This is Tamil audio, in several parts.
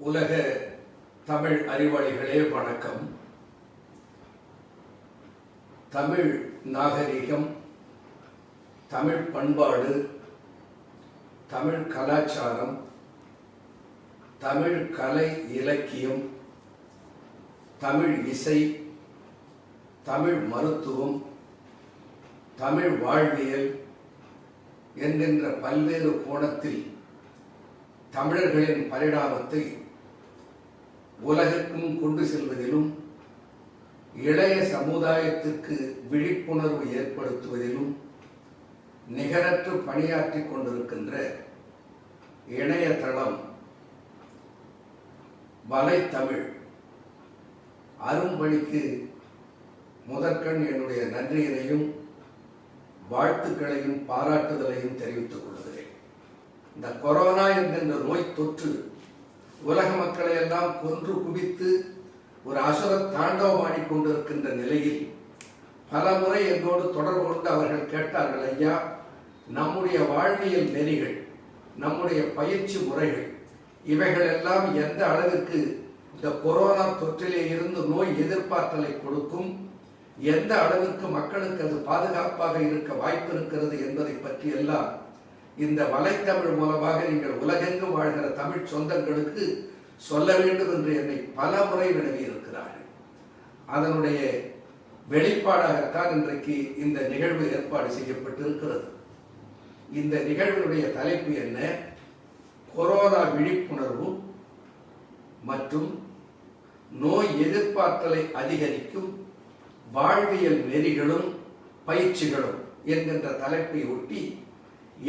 உலக தமிழ் அறிவாளிகளே வணக்கம். தமிழ் நாகரிகம், தமிழ் பண்பாடு, தமிழ் கலாச்சாரம், தமிழ் கலை இலக்கியம், தமிழ் இசை, தமிழ் மருத்துவம், தமிழ் வாழ்வியல் என்கின்ற பல்வேறு கோணத்தில் தமிழர்களின் பரிணாமத்தை உலகிற்கும் கொண்டு செல்வதிலும் இளைய சமுதாயத்திற்கு விழிப்புணர்வு ஏற்படுத்துவதிலும் நிகரற்று பணியாற்றிக் கொண்டிருக்கின்ற இணையதளம் வலைத்தமிழ் அரும்பணிக்கு முதற்கண் என்னுடைய நன்றியினையும் வாழ்த்துக்களையும் பாராட்டுதலையும் தெரிவித்துக் கொள்கிறேன். இந்த கொரோனா என்கின்ற நோய் தொற்று உலக மக்களை எல்லாம் கொன்று குவித்து ஒரு அசுர தாண்டவம் ஆடிக்கொண்டிருக்கின்ற நிலையில் பல முறை என்னோடு தொடர்பு கொண்டு அவர்கள் கேட்டார்கள், ஐயா, நம்முடைய வாழ்வியல் நெறிகள், நம்முடைய பயிற்சி முறைகள், இவைகள் எல்லாம் எந்த அளவிற்கு இந்த கொரோனா தொற்றிலே இருந்து நோய் எதிர்ப்பாற்றலை கொடுக்கும், எந்த அளவிற்கு மக்களுக்கு அது பாதுகாப்பாக இருக்க வாய்ப்பு இருக்கிறது என்பதை பற்றி எல்லாம் இந்த வலைத்தமிழ் மூலமாக நீங்கள் உலகெங்கும் வாழ்கிற தமிழ் சொந்தங்களுக்கு சொல்ல வேண்டும் என்று என்னை பல முறை வினவி இருக்கிறார்கள். அதனுடைய வெளிப்பாடாகத்தான் இன்றைக்கு இந்த நிகழ்வு ஏற்பாடு செய்யப்பட்டிருக்கிறது. இந்த நிகழ்வினுடைய தலைப்பு என்ன? கொரோனா விழிப்புணர்வு மற்றும் நோய் எதிர்ப்பாற்றலை அதிகரிக்கும் வாழ்வியல் நெறிகளும் பயிற்சிகளும் என்கின்ற தலைப்பை ஒட்டி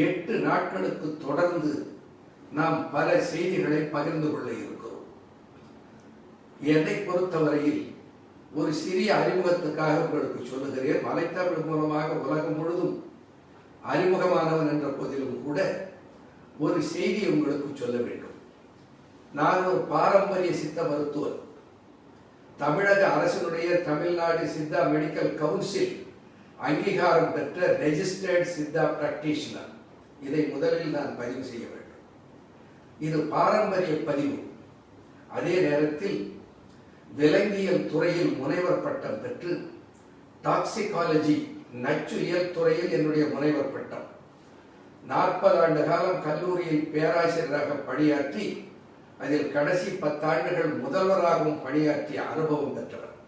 8 நாட்களுக்கு தொடர்ந்து நாம் பல செய்திகளை பகிர்ந்து கொள்ள இருக்கிறோம். என்னை பொறுத்தவரையில் ஒரு சிறிய அறிமுகத்துக்காக உங்களுக்கு சொல்லுகிறேன். வலைத்தமிழ் மூலமாக உலகம் முழுதும் அறிமுகமானவன் என்ற போதிலும் கூட ஒரு செய்தி உங்களுக்கு சொல்ல வேண்டும். நான் ஒரு பாரம்பரிய சித்த மருத்துவர். தமிழக அரசினுடைய தமிழ்நாடு சித்தா மெடிக்கல் கவுன்சில் அங்கீகாரம் பெற்ற ரெஜிஸ்டர்ட் சித்தா பிராக்டிஷனர். இதை முதலில் நான் பதிவு செய்ய வேண்டும். இது பாரம்பரிய பதிவு. அதே நேரத்தில் விலங்கியல் துறையில் முனைவர் பட்டம் பெற்று டாக்சிகாலஜி நச்சுயியல் துறையில் என்னுடைய முனைவர் பட்டம், 40 ஆண்டு காலம் கல்லூரியில் பேராசிரியராக பணியாற்றி அதில் கடைசி 10 ஆண்டுகள் முதல்வராகவும் பணியாற்றிய அனுபவம் பெற்றவர்.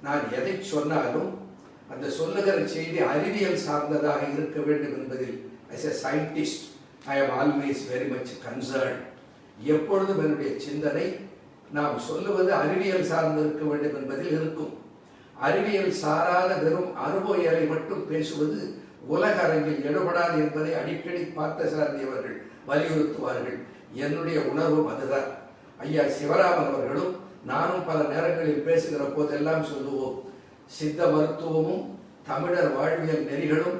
நான் எதை சொன்னாலும் அந்த சொல்லுகிற செய்தி அறிவியல் சார்ந்ததாக இருக்க வேண்டும் என்பதில் as a scientist I am always very much concerned. எப்பொழுதும் என்னுடைய சிந்தனை நாம் சொல்லுவது அறிவியல் சார்ந்து இருக்க வேண்டும் என்பதில் இருக்கும். அறிவியல் சாராத வெறும் அனுபவியலை மட்டும் பேசுவது உலக அரங்கில் எடுபடாது என்பதை அடிக்கடி பார்த்த சார்ந்தியவர்கள் வலியுறுத்துவார்கள். என்னுடைய உணர்வும் அதுதான். ஐயா சிவராமன் அவர்களும் நானும் பல நேரங்களில் பேசுகிற போதெல்லாம் சொல்லுவோம், சித்த மருத்துவமும் தமிழர் வாழ்வியல் நெறிகளும்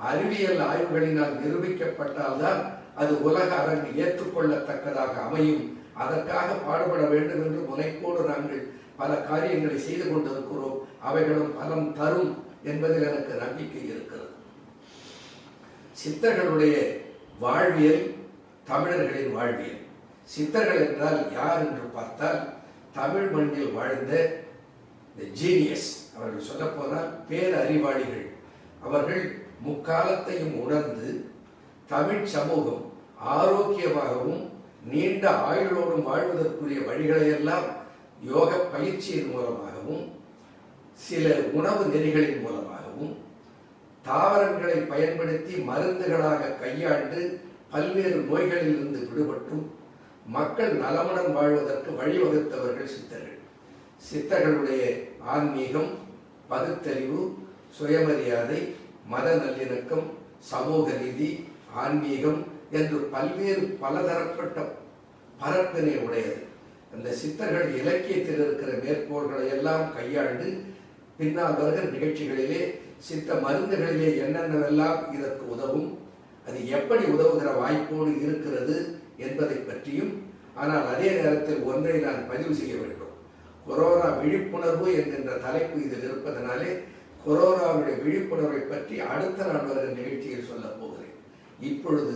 அறிவியல் ஆய்வுகளினால் நிரூபிக்கப்பட்டால்தான் அது உலக அரங்கு ஏற்றுக்கொள்ளத்தக்கதாக அமையும். அதற்காக பாடுபட வேண்டும் என்று முனைப்போடு நாங்கள் பல காரியங்களை செய்து கொண்டிருக்கிறோம். அவைகளும் பலம் தரும் என்பதில் எனக்கு நம்பிக்கை இருக்கிறது. சித்தர்களுடைய வாழ்வியல், தமிழர்களின் வாழ்வியல். சித்தர்கள் என்றால் யார் என்று பார்த்தால் தமிழ் மண்ணில் வாழ்ந்த ஜீனியஸ். அவர்கள் சொல்ல போனால் பேரறிவாளிகள். அவர்கள் முக்காலத்தையும் உணர்ந்து தமிழ் சமூகம் ஆரோக்கியமாகவும் நீண்ட ஆயுளோடும் வாழ்வதற்குரிய வழிகளையெல்லாம் யோக பயிற்சியின் மூலமாகவும் சில உணவு நெறிகளின் மூலமாகவும் தாவரங்களை பயன்படுத்தி மருந்துகளாக கையாண்டு பல்வேறு நோய்களில் இருந்து விடுபட்டும் மக்கள் நலமுடன் வாழ்வதற்கு வழிவகுத்தவர்கள் சித்தர்கள். சித்தர்களுடைய ஆன்மீகம், பகுத்தறிவு, சுயமரியாதை, மத நல்லிணக்கம், சமூக நீதி, ஆன்மீகம் என்று பல்வேறு பலதரப்பட்ட பரப்பினை உடையது. அந்த சித்தர்கள் இலக்கியத்தில் இருக்கிற மேற்கோள்களை எல்லாம் கையாண்டு பின்னால் வருகிற நிகழ்ச்சிகளிலே சித்த மருந்துகளிலே என்னென்னவெல்லாம் இதற்கு உதவும், அது எப்படி உதவுகிற வாய்ப்போடு இருக்கிறது என்பதை பற்றியும். ஆனால் அதே நேரத்தில் ஒன்றை நான் பதிவு செய்ய வேண்டும். கொரோனா விழிப்புணர்வு என்கின்ற தலைப்பு இதில் இருப்பதனாலே கொரோனாவுடைய விழிப்புணர்வை பற்றி அடுத்த நாள் வருகிற நிகழ்ச்சியில் சொல்ல போகிறேன். இப்பொழுது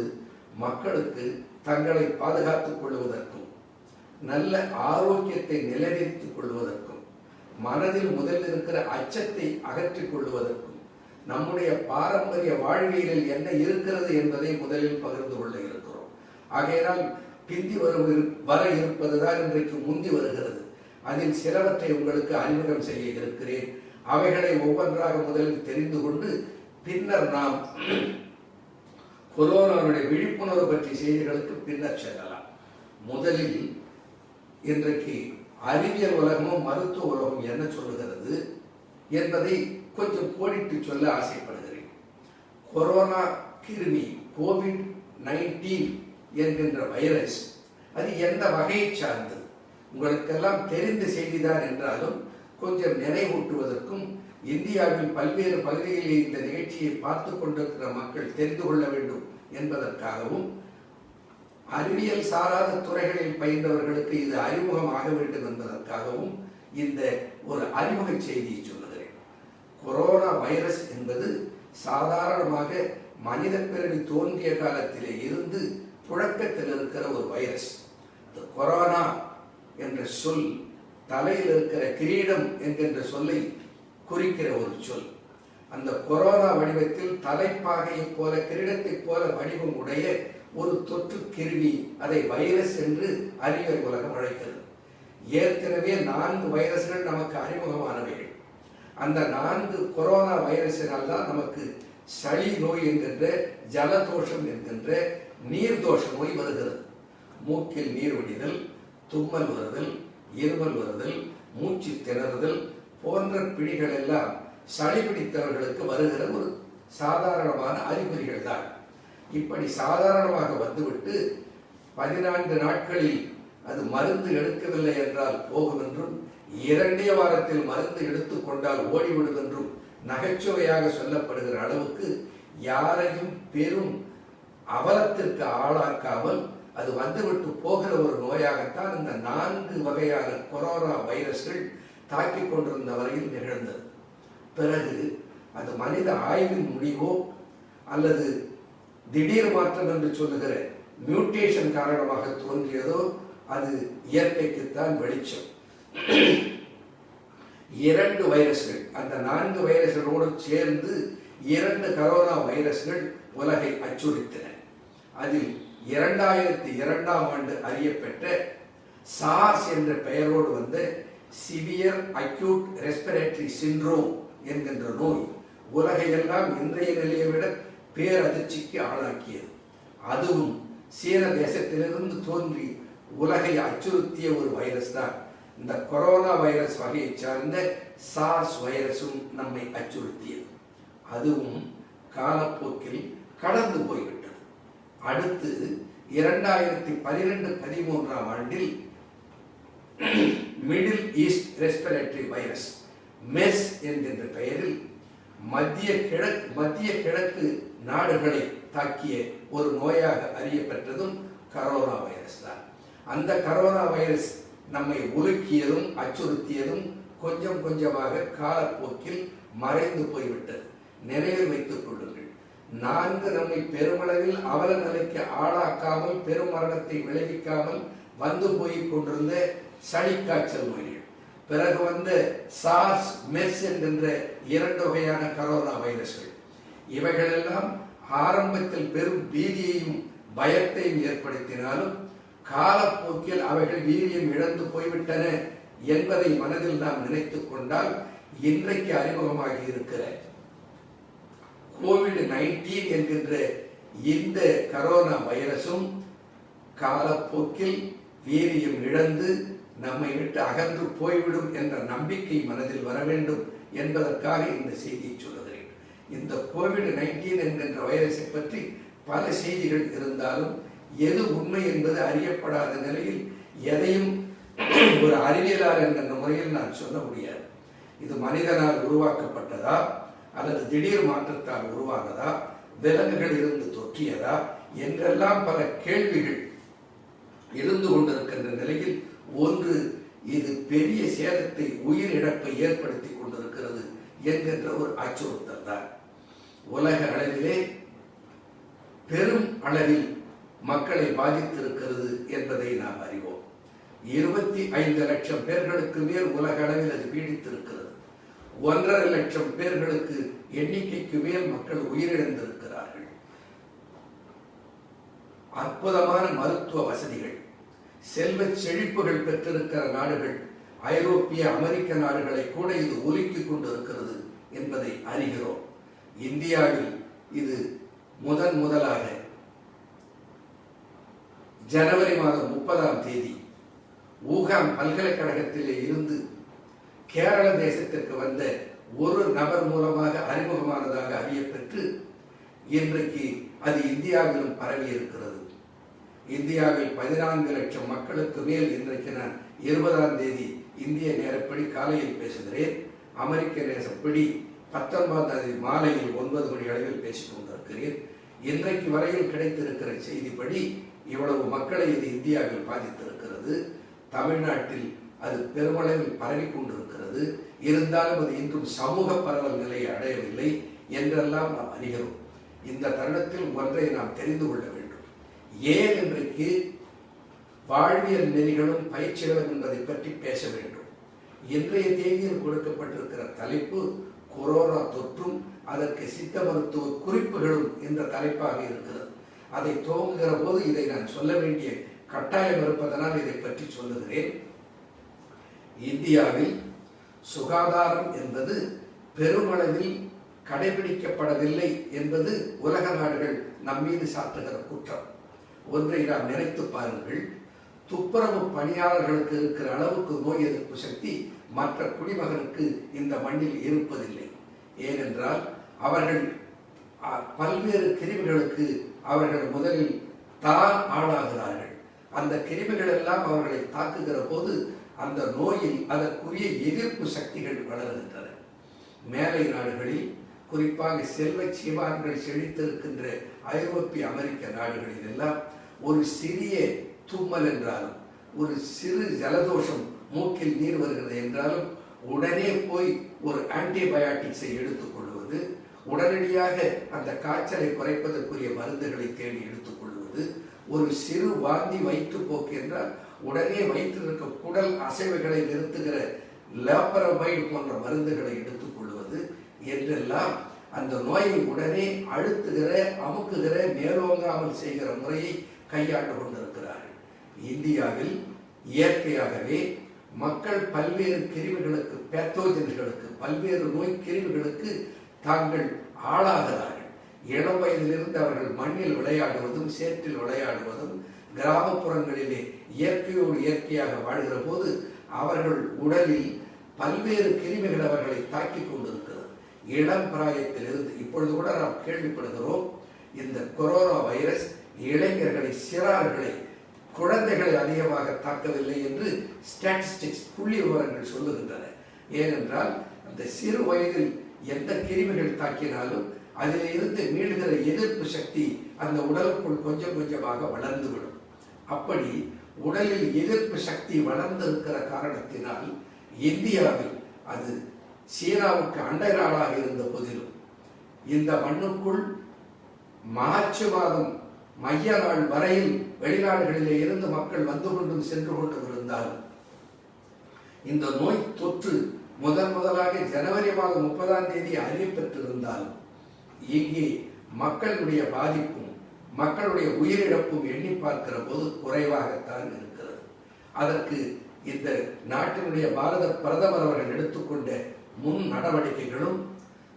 மக்களுக்கு தங்களை பாதுகாத்துக் கொள்வதற்கும் நல்ல ஆரோக்கியத்தை நிலைநிறுத்திக் கொள்வதற்கும் மனதில் முதலில் இருக்கிற அச்சத்தை அகற்றிக் கொள்வதற்கும் நம்முடைய பாரம்பரிய வாழ்வியலில் என்ன இருக்கிறது என்பதை முதலில் பகிர்ந்து கொள்ள இருக்கிறோம். ஆகையினால் பிந்தி வர இருப்பதுதான் இன்றைக்கு முந்தி வருகிறது. அதில் சிலவற்றை உங்களுக்கு அறிமுகம் செய்ய இருக்கிறேன். அவைகளை ஒவ்வொன்றாக முதலில் தெரிந்து கொண்டு பின்னர் நாம் கொரோனாவுடைய விழிப்புணர்வு பற்றிய செய்திகளுக்கு பின்னர் செல்லலாம். முதலில் இன்றைக்கு அறிவியல் உலகமும் மருத்துவ உலகம் என்ன சொல்லுகிறது என்பதை கொஞ்சம் கோடிட்டு சொல்ல ஆசைப்படுகிறேன். கொரோனா கிருமி COVID-19 என்கின்ற வைரஸ் அது எந்த வகையை சார்ந்தது உங்களுக்கெல்லாம் தெரிந்த செய்திதான் என்றாலும் கொஞ்சம் நினைவூட்டுவதற்கும் இந்தியாவில் பல்வேறு பகுதிகளில் இந்த நிகழ்ச்சியை பார்த்து கொண்டிருக்கிற மக்கள் தெரிந்து கொள்ள வேண்டும் என்பதற்காகவும் அறிவியல் சாராத துறைகளில் பயின்றவர்களுக்கு இது அறிமுகமாக வேண்டும் என்பதற்காகவும் இந்த ஒரு அறிமுக செய்தியை சொல்லுகிறேன். கொரோனா வைரஸ் என்பது சாதாரணமாக மனித பிறவி தோன்றிய காலத்திலே இருந்து புழக்கத்தில் இருக்கிற ஒரு வைரஸ். கொரோனா என்ற சொல் தலையில் இருக்கிற கிரீடம் என்கின்ற சொல்லை குறிக்கிற ஒரு சொல். அந்த கொரோனா வடிவத்தில் தலைப்பாகையை போல கிரீடத்தை போல வடிவம் உடைய ஒரு தொற்று கிருமி, அதை வைரஸ் என்று அறிவியல் உலகம் அழைக்கிறது. ஏற்கனவே 4 வைரஸ்கள் நமக்கு அறிமுகமானவைகள். அந்த 4 கொரோனா வைரஸினால் தான் நமக்கு சளி நோய் என்கின்ற ஜலதோஷம் என்கின்ற நீர்தோஷ நோய் வருகிறது. மூக்கில் நீர் வடிதல், தும்மல் வருதல், இருமல் வருதல், மூச்சு திணறுதல் போன்ற பிடிகள் எல்லாம் சளி பிடித்தவர்களுக்கு வருகிற ஒரு சாதாரணமான அறிகுறிகள் தான். இப்படி சாதாரணமாக வந்துவிட்டு 14 நாட்களில் அது மருந்து எடுக்கவில்லை என்றால் போகும் என்றும் 2 வாரத்தில் மருந்து எடுத்துக்கொண்டால் ஓடிவிடும் என்றும் நகைச்சுவையாக சொல்லப்படுகிற அளவுக்கு யாரையும் பெரும் அவலத்திற்கு ஆளாக்காமல் அது வந்துவிட்டு போகிற ஒரு நோயாகத்தான் இந்த 4 வகையான கொரோனா வைரஸ்கள் தாக்கிக் கொண்டிருந்த வரையில் நிகழ்ந்தது. பிறகு அது மனித ஆய்வின் முடிவோ அல்லது திடீர் மாற்றம் என்று சொல்லுகிற மியூட்டேஷன் காரணமாக தோன்றியதோ அது இயற்கைக்குத்தான் வெளிச்சம். 2 வைரஸ்கள், அந்த 4 வைரஸ்களோடு சேர்ந்து 2 கரோனா வைரஸ்கள் உலகை அச்சுறுத்தின. அதில் 2002ஆம் ஆண்டு அறியப்பெற்ற சார்ஸ் என்ற பெயரோடு வந்த சிவியர் அக்யூட் ரெஸ்பிரேட்டரி சிண்ட்ரோம் என்கின்ற நோய் உலகையெல்லாம் இன்றைய நிலையை விட பேரதிர்ச்சிக்கு ஆளாக்கியது. அதுவும் சீன தேசத்திலிருந்து தோன்றி உலகை அச்சுறுத்திய ஒரு வைரஸ் தான். இந்த கொரோனா வைரஸ் வகையை சார்ந்த சார்ஸ் வைரஸும் நம்மை அச்சுறுத்தியது. அதுவும் காலப்போக்கில் கடந்து போய்விட்டது. அடுத்து 2012-13ஆம் ஆண்டில் Middle East respiratory virus MERS என்கின்ற பெயரில் மத்திய கிழக்கு நாடுகளை தாக்கிய ஒரு நோயாக அறியப்பட்டதும் கரோனா வைரஸ் தான். அந்த கரோனா வைரஸ் நம்மை உலுக்கியதும் அச்சுறுத்தியதும் கொஞ்சம் கொஞ்சமாக காலப்போக்கில் மறைந்து போய்விட்டது. நினைவில் வைத்துக் கொள்ளுங்கள், 4 நம்மை பெருமளவில் அவல நிலைக்கு ஆளாக்காமல் பெருமரணத்தை விளைவிக்காமல் வந்து போய் கொண்டிருந்த சளி காய்ச்சல் நோய்கள், பிறகு வந்த சார்ஸ் மெர்ஸ் என்கின்ற 2 வகையான கரோனா வைரஸ்கள், இவைகளெல்லாம் ஆரம்பத்தில் பெரும் பீதியையும் பயத்தையும் ஏற்படுத்தினாலும் காலப்போக்கில் அவைகள் வீரியம் இழந்து போய்விட்டன என்பதை மனதில் நாம் நினைத்துக் கொண்டால் இன்றைக்கு அறிமுகமாகி இருக்கிற COVID-19 என்கின்ற இந்த கரோனா வைரசும் காலப்போக்கில் வீரியம் இழந்து நம்மை விட்டு அகன்று போய்விடும் என்ற நம்பிக்கை மனதில் வர வேண்டும் என்பதற்காக இந்த செய்தியை சொல்லுகிறேன். இந்த COVID-19 என்கின்ற வைரஸை பற்றி பல செய்திகள் இருந்தாலும் எது உண்மை என்பது அறியப்படாத நிலையில் எதையும் ஒரு அறிவியலாளர் என்கின்ற முறையில் நான் சொல்ல முடியாது. இது மனிதனால் உருவாக்கப்பட்டதா அல்லது திடீர் மாற்றத்தால் உருவானதா, விலங்குகள் இருந்து தொற்றியதா என்றெல்லாம் பல கேள்விகள் இருந்து கொண்டிருக்கின்ற நிலையில் ஒன்று, இது பெரிய சேதத்தை உயிர் இழப்பை ஏற்படுத்தி கொண்டிருக்கிறது என்கின்ற ஒரு அச்சுறுத்தல் தான். உலக அளவிலே பெரும் அளவில் மக்களை பாதித்திருக்கிறது என்பதை நாம் அறிவோம். 25 லட்சம் பேர்களுக்கு மேல் உலக அளவில் அது பீடித்திருக்கிறது. 1.5 லட்சம் பேர்களுக்கு எண்ணிக்கைக்கு மேல் மக்கள் உயிரிழந்திருக்கிறார்கள். அற்புதமான மருத்துவ வசதிகள், செல்வ செழிப்புகள் பெற்றிருக்கிற நாடுகள், ஐரோப்பிய அமெரிக்க நாடுகளை கூட இது ஒலுக்கிக் கொண்டிருக்கிறது என்பதை அறிகிறோம். இந்தியாவில் இது முதலாக ஜனவரி மாதம் 30ஆம் தேதி ஊகான் பல்கலைக்கழகத்திலே இருந்து கேரள தேசத்திற்கு வந்த ஒரு நபர் மூலமாக அறிமுகமானதாக அறியப்பெற்று இன்றைக்கு அது இந்தியாவிலும் பரவி இருக்கிறது. இந்தியாவில் 14 லட்சம் மக்களுக்கு மேல் இன்றைக்கு நான் 20ஆம் தேதி இந்திய நேரப்படி காலையில் பேசுகிறேன். அமெரிக்க நேரப்படி 19ஆம் தேதி மாலையில் 9 மணி அளவில் பேசிக் கொண்டிருக்கிறேன். இன்றைக்கு வரையில் கிடைத்திருக்கிற செய்திப்படி இவ்வளவு மக்களை இது இந்தியாவில் பாதித்திருக்கிறது. தமிழ்நாட்டில் அது பெருமளவில் பரவி கொண்டிருக்கிறது. இருந்தாலும் அது இன்றும் சமூக பரவல் நிலையை அடையவில்லை என்றெல்லாம் நாம் அறிகிறோம். இந்த தருணத்தில் ஒன்றை நாம் தெரிந்து கொள்ள வேண்டும். ஏன் இன்றைக்கு வாழ்வியல் நெறிகளும் பயிற்சிகளும் என்பதை பற்றி பேச வேண்டும்? இன்றைய தேதியில் கொடுக்கப்பட்டிருக்கிற தலைப்பு கொரோனா தொற்றும் அதற்கு சித்த மருத்துவ குறிப்புகளும் என்ற தலைப்பாக இருக்கிறது. அதை துவங்குகிற போது இதை நான் சொல்ல வேண்டிய கட்டாயம் இருப்பதனால் இதை பற்றி சொல்லுகிறேன். இந்தியாவில் சுகாதாரம் என்பது பெருமளவில் கடைபிடிக்கப்படவில்லை என்பது உலக நாடுகள் நம்மீது சாட்டுகிற குற்றம். ஒன்றை நாம் நினைத்து பாருங்கள். துப்புரவு பணியாளர்களுக்கு இருக்கிற அளவுக்கு நோய் எதிர்ப்பு சக்தி மற்ற குடிமகனுக்கு இந்த மண்ணில் இருப்பதில்லை. ஏனென்றால் அவர்கள் பல்வேறு கிருமிகளுக்கு அவர்கள் முதலில் தான் ஆளாகிறார்கள். அந்த கிருமிகள் எல்லாம் அவர்களை தாக்குகிற போது அந்த நோயில் அதற்குரிய எதிர்ப்பு சக்திகள் வளர்கின்றன. மேலை நாடுகளில், குறிப்பாக செல்வ சீமான்கள் செழித்திருக்கின்ற ஐரோப்பிய அமெரிக்க நாடுகளில் எல்லாம் ஒரு சிறிய தும்மல் என்றாலும், ஒரு சிறு ஜலதோஷம் மூக்கில் நீர் வருகிறது என்றாலும் உடனே போய் ஒரு ஆன்டிபயாட்டிக்ஸை எடுத்துக்கொள்வது, உடனடியாக அந்த காய்ச்சலை குறைப்பதற்குரிய மருந்துகளை தேடி எடுத்துக்கொள்வது, ஒரு சிறு வாந்தி வயிற்றுப்போக்கு என்றால் உடனே வயிற்றில் இருக்க குடல் அசைவுகளை நிறுத்துகிற லேப்பரமைடு போன்ற மருந்துகளை எடுத்துக்கொள்வது என்றெல்லாம் அந்த நோயை உடனே அழுத்துகிற, அமுக்குகிற, மேலோங்காமல் செய்கிற முறையை கையாண்டு கொண்டிருக்கிறார்கள். இந்தியாவில் இயற்கையாகவே மக்கள் பல்வேறு கிருமிகளுக்கு, பேத்தோஜன்களுக்கு, பல்வேறு நோய் கிருமிகளுக்கு தாங்கள் ஆளாகிறார்கள். இளம் வயதிலிருந்து அவர்கள் மண்ணில் விளையாடுவதும் சேற்றில் விளையாடுவதும் கிராமப்புறங்களிலே இயற்கையோடு இயற்கையாக வாழ்கிற போது அவர்கள் உடலில் பல்வேறு கிருமிகள் அவர்களை தாக்கிக் கொண்டிருக்கிறது. இளம் பிராயத்திலிருந்து இப்பொழுது கூட நாம் கேள்விப்படுகிறோம், இந்த கொரோனா வைரஸ் இளைஞர்களை, சிறார்களை, குழந்தைகளை அதிகமாக தாக்கவில்லை என்று ஸ்டாட்டிஸ்டிக்ஸ், புள்ளி விவரங்கள் சொல்லுகின்றன. ஏனென்றால் அந்த சிறு வயதில் எந்த கிருமிகள் தாக்கினாலும் அதில் இருந்து மீளுகிற எதிர்ப்பு சக்தி அந்த உடலுக்குள் கொஞ்சம் கொஞ்சமாக வளர்ந்துவிடும். அப்படி உடலில் எதிர்ப்பு சக்தி வளர்ந்திருக்கிற காரணத்தினால் இந்தியாவில், அது சீனாவுக்கு அண்டை நாடாக இருந்த போதிலும், இந்த மண்ணுக்குள் மார்ச் மாதம் மைய நாள் வரையில் வெளிநாடுகளிலே இருந்து மக்கள் வந்து கொண்டும் சென்று கொண்டும் இருந்தாலும் இந்த நோய் தொற்று முதலாக ஜனவரி மாதம் 30ஆம் தேதி அறியப்பட்டிருந்தாலும் இங்கே மக்களுடைய பாதிப்பும் மக்களுடைய உயிரிழப்பும் எண்ணி பார்க்கிற போது குறைவாகத்தான் இருக்கிறது. அதற்கு இந்த நாட்டினுடைய பாரத பிரதமர் அவர்கள் எடுத்துக்கொண்ட முன் நடவடிக்கைகளும்,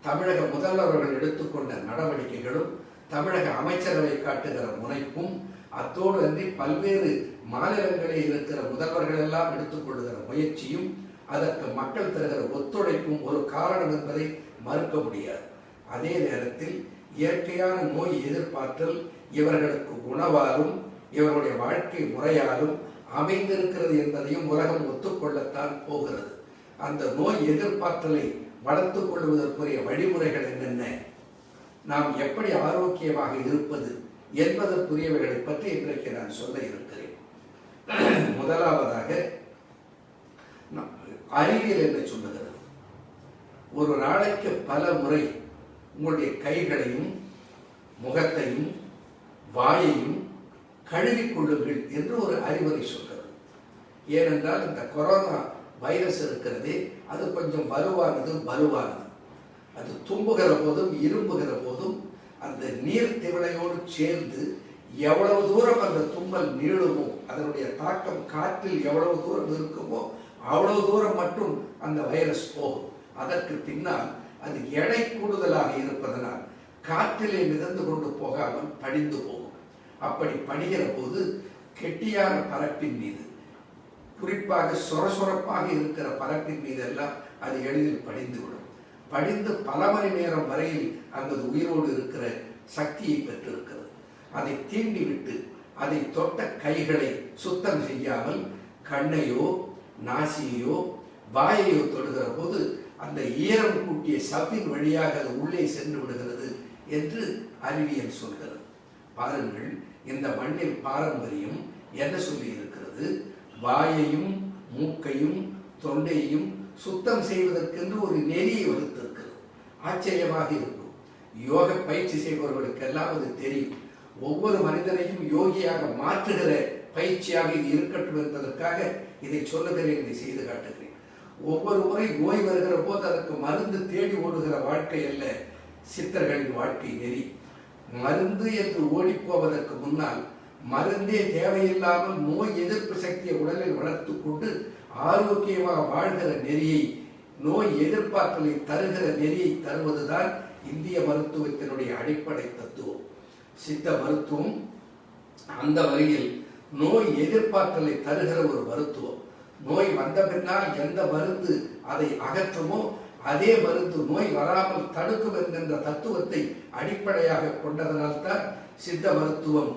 தமிழக முதல்வர் அவர்கள் எடுத்துக்கொண்ட நடவடிக்கைகளும், தமிழக அமைச்சரவை காட்டுகிற முனைப்பும், அத்தோடு அன்றி பல்வேறு மாநிலங்களில் இருக்கிற முதல்வர்கள் எல்லாம் எடுத்துக்கொள்ளுகிற முயற்சியும், அதற்கு மக்கள் தருகிற ஒத்துழைப்பும் ஒரு காரணம் என்பதை மறுக்க முடியாது. அதே நேரத்தில் இயற்கையான நோய் எதிர்ப்பாற்றல் இவர்களுக்கு உணவாலும் இவருடைய வாழ்க்கை முறையாலும் அமைந்திருக்கிறது என்பதையும் உலகம் ஒத்துக்கொள்ளத்தான் போகிறது. அந்த நோய் எதிர்ப்பாற்றலை வளர்த்துக் கொள்வதற்குரிய வழிமுறைகள் என்னென்ன, நாம் எப்படி ஆரோக்கியமாக இருப்பது என்பதற்குரியவைகளை பற்றி இன்றைக்கு நான் சொல்ல இருக்கிறேன். முதலாவதாக அறிவியல் என்ன சொல்லுகிறது? ஒரு நாளைக்கு பல முறை உங்களுடைய கைகளையும் முகத்தையும் வாயையும் கழுவிக்கொள்ளுங்கள் என்று ஒரு அறிவுரை சொல்கிறது. ஏனென்றால் இந்த கொரோனா வைரஸ் இருக்கிறது, அது கொஞ்சம் வலுவானது. அது தும்புகிற போதும் இரும்புகிற போதும் அந்த நீர் திவலையோடு சேர்ந்து எவ்வளவு தூரம் அந்த தும்மல் நீளுமோ, அதனுடைய தாக்கம் காற்றில் எவ்வளவு தூரம் இருக்குமோ அவ்வளவு தூரம் மட்டும் அந்த வைரஸ் போகும். அதற்கு பின்னால் அது எடை கூடுதலாக இருப்பதனால் காற்றிலே மிதந்து கொண்டு போகாமல் படிந்து போகும். அப்படி படிகிற போது கெட்டியான பரப்பின் மீது, குறிப்பாக சொரசொரப்பாக இருக்கிற பரப்பின் மீதெல்லாம் அது எளிதில் படிந்துவிடும். படிந்து பல மணி நேரம் வரையில் அங்கு உயிரோடு இருக்கிற சக்தியை பெற்றிருக்கிறது. அதை தீண்டிவிட்டு அதை தொட்ட கைகளை சுத்தம் செய்யாமல் கண்ணையோ நாசியையோ வாயையோ தொடுகிற போது அந்த ஈரம் கூட்டிய சவ்வின் வழியாக அது உள்ளே சென்று விடுகிறது என்று அறிவியல் சொல்கிறது. பாருங்கள், இந்த மண்ணில் பாரம்பரியம் என்ன சொல்லி இருக்கிறது? வாயையும் மூக்கையும் தொண்டையையும் சுத்தம் செய்வதற்கென்று ஒரு நெறியை வகுத்திருக்கிறது. ஆச்சரியமாக இருக்கும். யோக பயிற்சி செய்பவர்களுக்கெல்லாம் அது தெரியும். ஒவ்வொரு மனிதனையும் யோகியாக மாற்றுகிற பயிற்சியாக இது இருக்கட்டும் என்பதற்காக இதை சொல்லுகிறேன், இதை செய்து காட்டுகிறேன். ஒவ்வொரு முறை நோய் வருகிற போது அதற்கு மருந்து தேடி ஓடுகிற வாழ்க்கை அல்ல சித்தர்களின் வாழ்க்கை நெறி. மருந்து என்று ஓடி போவதற்கு முன்னால் மருந்தே தேவையில்லாமல் நோய் எதிர்ப்பு சக்தியை உடலில் வளர்த்து கொண்டு ஆரோக்கியமாக வாழ்கிற நெறியை, நோய் எதிர்ப்பாற்றலை தருகிற நெறியை தருவதுதான் இந்திய மருத்துவத்தினுடைய அடிப்படை தத்துவம். சித்த மருத்துவம் அந்த வகையில் நோய் எதிர்ப்பாற்றலை தருகிற ஒரு மருத்துவம். நோய் வந்த பின்னால் எந்த மருந்து அதை அகற்றுமோ அதே மருந்து நோய் வராமல் தடுக்கும் என்கின்ற தத்துவத்தை அடிப்படையாக கொண்டதனால்தான் சித்த மருத்துவம்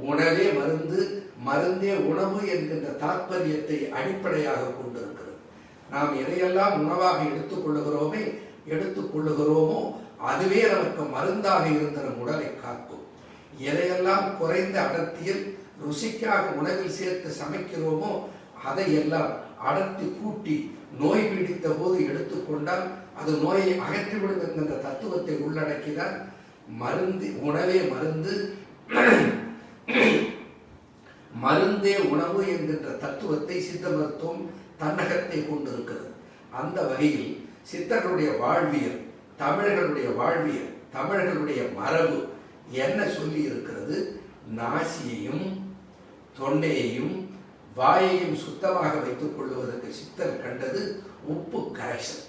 உணவே மருந்து, மருந்தே உணவு என்கின்ற தாற்பயத்தை அடிப்படையாக கொண்டிருக்கிறது. நாம் எதையெல்லாம் உணவாக எடுத்துக்கொள்ளுகிறோமோ அதுவே நமக்கு மருந்தாக இருந்த நம் உடலை காக்கும். எதையெல்லாம் குறைந்த அடர்த்தியில் ருசிக்காக உணவில் சேர்த்து சமைக்கிறோமோ அதையெல்லாம் அடர்த்தி கூட்டி நோய் பீடித்த போது எடுத்துக்கொண்டால் அது நோயை அகற்றிவிடும் என்கின்ற தத்துவத்தை உள்ளடக்கினால் மருந்து உணவே மருந்து, மருந்தே உணவு என்கின்ற தத்துவத்தை சித்த மருத்துவம் தன்னகத்தை கொண்டிருக்கிறது. அந்த வகையில் சித்தர்களுடைய வாழ்வியல், தமிழர்களுடைய மரபு என்ன சொல்லி இருக்கிறது? நாசியையும் தொண்டையையும் வாயையும் சுத்தமாக வைத்துக் கொள்வதற்கு சித்தர் கண்டது உப்பு கரைசல்.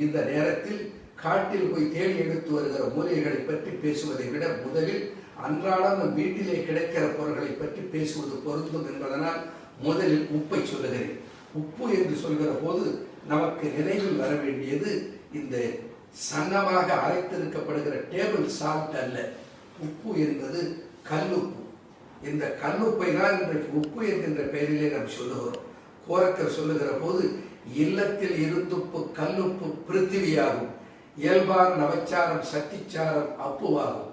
இந்த நேரத்தில் காட்டில் போய் தேடி எடுத்து வருகிற மூலிகைகளை பற்றி பேசுவதை விட முதலில் அன்றாடம் நம் வீட்டிலே கிடைக்கிற பொருட்களை பற்றி பேசுவது பொருந்தும் என்பதனால் முதலில் உப்பை சொல்லுகிறேன். உப்பு என்று சொல்கிற போது நமக்கு நினைவில் வர வேண்டியது இந்த சன்னமாக அரைத்திருக்கப்படுகிற டேபிள் சால்ட் அல்ல. உப்பு என்பது கல்லுப்பு. இந்த கல்லுப்பை தான் இன்றைக்கு உப்பு என்கின்ற பெயரிலே நாம் சொல்லுகிறோம். கோரக்கர் சொல்லுகிற போது இல்லத்தில் இருந்துப்பு கல்லுப்பு பிருத்திவியாகும், இயல்பான நவச்சாரம் சக்திச்சாரம் அப்புவாகும்,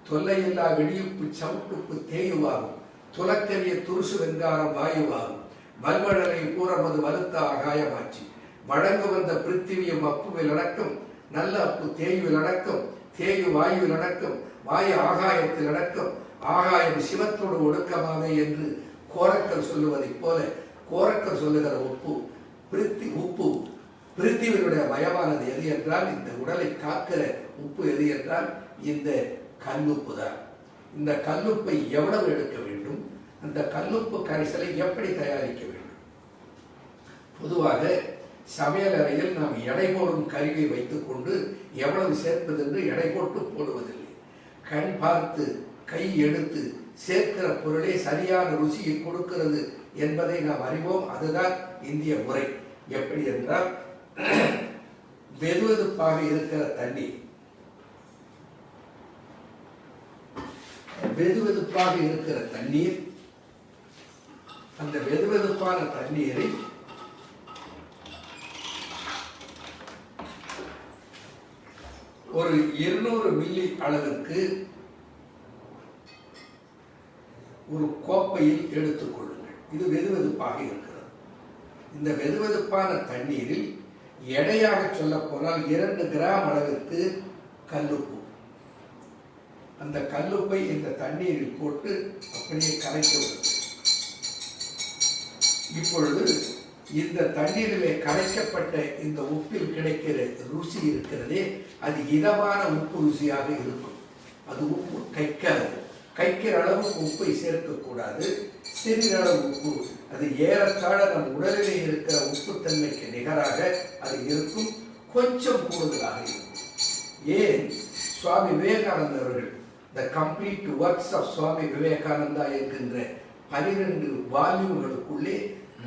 தொல்லையில்லா வெடியுப்பு சவுட்டுப்பு தேயுவாகும், துலக்கரிய துருசு வெங்காரம் வாயுவாகும், வல்வழலை பூரமது வலுத்த ஆகாயமாச்சு, வழங்கு வந்த பிருத்திவியும் அப்புவில் அடக்கம், நல்ல அப்பு தேயுவில் அடக்கம், தேயு வாயுவில் அடக்கம், வாயு ஆகாயத்தில் அடக்கம், ஆகாயம் சிவத்தோடு ஒடுக்கமாவே என்று கோரக்கர் சொல்லுவதைப் போல கோரக்கர் சொல்லுகிற உப்பு பிருத்திவினுடைய மயமானது எது என்றால், இந்த உடலை காக்கிற உப்பு எது என்றால் இந்த கல்லுப்பு தான். இந்த கல்லுப்பை எவ்வளவு எடுக்க வேண்டும்? அந்த கல்லுப்பு கரைசலை எப்படி தயாரிக்க வேண்டும்? பொதுவாக சமையல் அறையில் நாம் எடை போடும் கருவியை வைத்துக் கொண்டு எவ்வளவு சேர்ப்பது என்று எடை போட்டு போடுவதில்லை. கண் பார்த்து கை எடுத்து சேர்க்கிற பொருளே சரியான ருசியை கொடுக்கிறது என்பதை நாம் அறிவோம். அதுதான் இந்திய முறை. எப்படி என்றால், வெதுவெதுப்பாக இருக்கிற தண்ணீர், அந்த வெதுவெதுப்பான தண்ணீரை ஒரு 200 மில்லி அளவிற்கு ஒரு கோப்பையில் எடுத்துக் கொள்ளுங்கள். இது வெதுவெதுப்பாக இருக்கிறது. இந்த வெதுவெதுப்பான தண்ணீரில் எடையாக சொல்ல போனால் 2 கிராம் அளவிற்கு கல்லுப்பு. அந்த கல்லுப்பை இந்த தண்ணீரில் போட்டு அப்படியே கரைக்க வேண்டும். இப்பொழுது இந்த தண்ணீரிலே கரைக்கப்பட்ட இந்த உப்பில் கிடைக்கிற ருசி இருக்கிறதே, அது இதமான உப்பு ருசியாக இருக்கும். அது உப்பு கைக்காது. கைக்கிற அளவு உப்பை சேர்க்கக்கூடாது. சிறிதளவு உப்பு, அது ஏறத்தாழ நம் உடலிலே இருக்கிற உப்புத்தன்மைக்கு நிகராக அது இருக்கும். கொஞ்சம் கூடுதலாக இருக்கும். ஏன் சுவாமி விவேகானந்தர் அவர்கள் the complete works of Swami Vivekananda என்கின்ற 12 வால்யூம்களுக்குள்ளே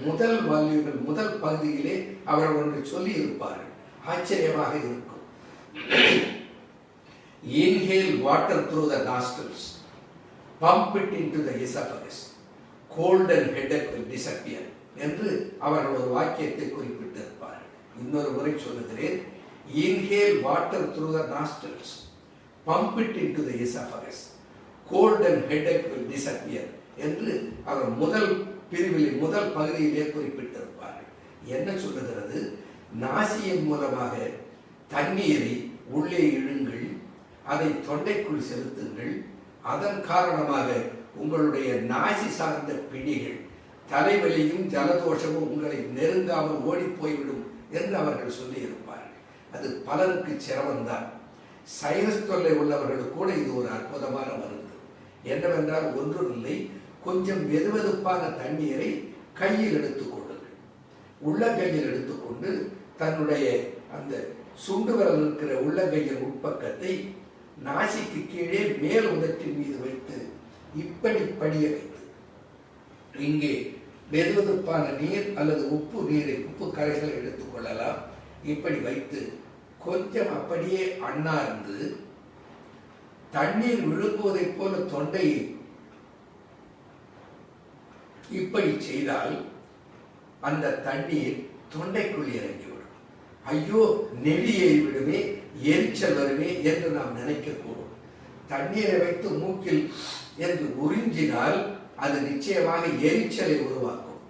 முதல் வால்யூமில் முதல் பகுதியிலே அவர் ஒன்று சொல்லி இருப்பார்கள். ஆச்சரியமாக இருக்கும். Inhale water through the nostrils, pump it into the esophagus, cold and headache will disappear என்று அவர்கள் ஒரு வாக்கியத்தை குறிப்பிட்டிருப்பார்கள். இன்னொரு முறை சொல்லுகிறேன். Inhale water through the nostrils, pump it into the esophagus, cold and headache will disappear என்று அவர் முதல் பிரிவிலே முதல் பகுதியிலே குறிப்பிட்டிருப்பார்கள். என்ன சொல்லுகிறது? நாசியின் மூலமாக தண்ணீரை உள்ளே இழுங்கள், அதை தொண்டைக்குள் செலுத்துங்கள். அதன் காரணமாக உங்களுடைய நாசி சார்ந்த பிணிகள், தலைவலியும் ஜலதோஷமும் உங்களை நெருங்காமல் ஓடி போய்விடும் என்று அவர்கள் சொல்லி இருப்பார்கள். அது பலருக்கு சிரமம்தான். சைனஸ் தொல்லை உள்ளவர்களுக்கு கூட இது ஒரு அற்புதமான மருந்து. என்னவென்றால் ஒன்றுமில்லை, கொஞ்சம் வெதுவெதுப்பான தண்ணீரை கையில் எடுத்துக்கொள்ளுங்கள். உள்ளங்கையில் எடுத்துக்கொண்டு தன்னுடைய அந்த சுண்டு விரல் இருக்கிற உள்ளங்கையின் உட்பக்கத்தை நாசிக்கு கீழே மேல் உதட்டின் மீது வைத்து இப்படி படிய வைத்து, இங்கே வெதுவெதுப்பான நீர் அல்லது உப்பு நீரை, உப்பு கரைசலை எடுத்துக்கொள்ளலாம். இப்படி வைத்து கொஞ்சம் அப்படியே அண்ணார்ந்து தண்ணீர் விழுங்குவதைப் போல தொண்டையை இப்படி செய்தால் அந்த தண்ணீர் தொண்டைக்குள் இறங்கிவிடும். ஐயோ, நெறியை விடுமே, எரிச்சல் வருமே என்று நாம் நினைக்கக்கூடும். தண்ணீரை வைத்து மூக்கில் என்று உறிஞ்சினால் அது நிச்சயமாக எரிச்சலை உருவாக்கும்.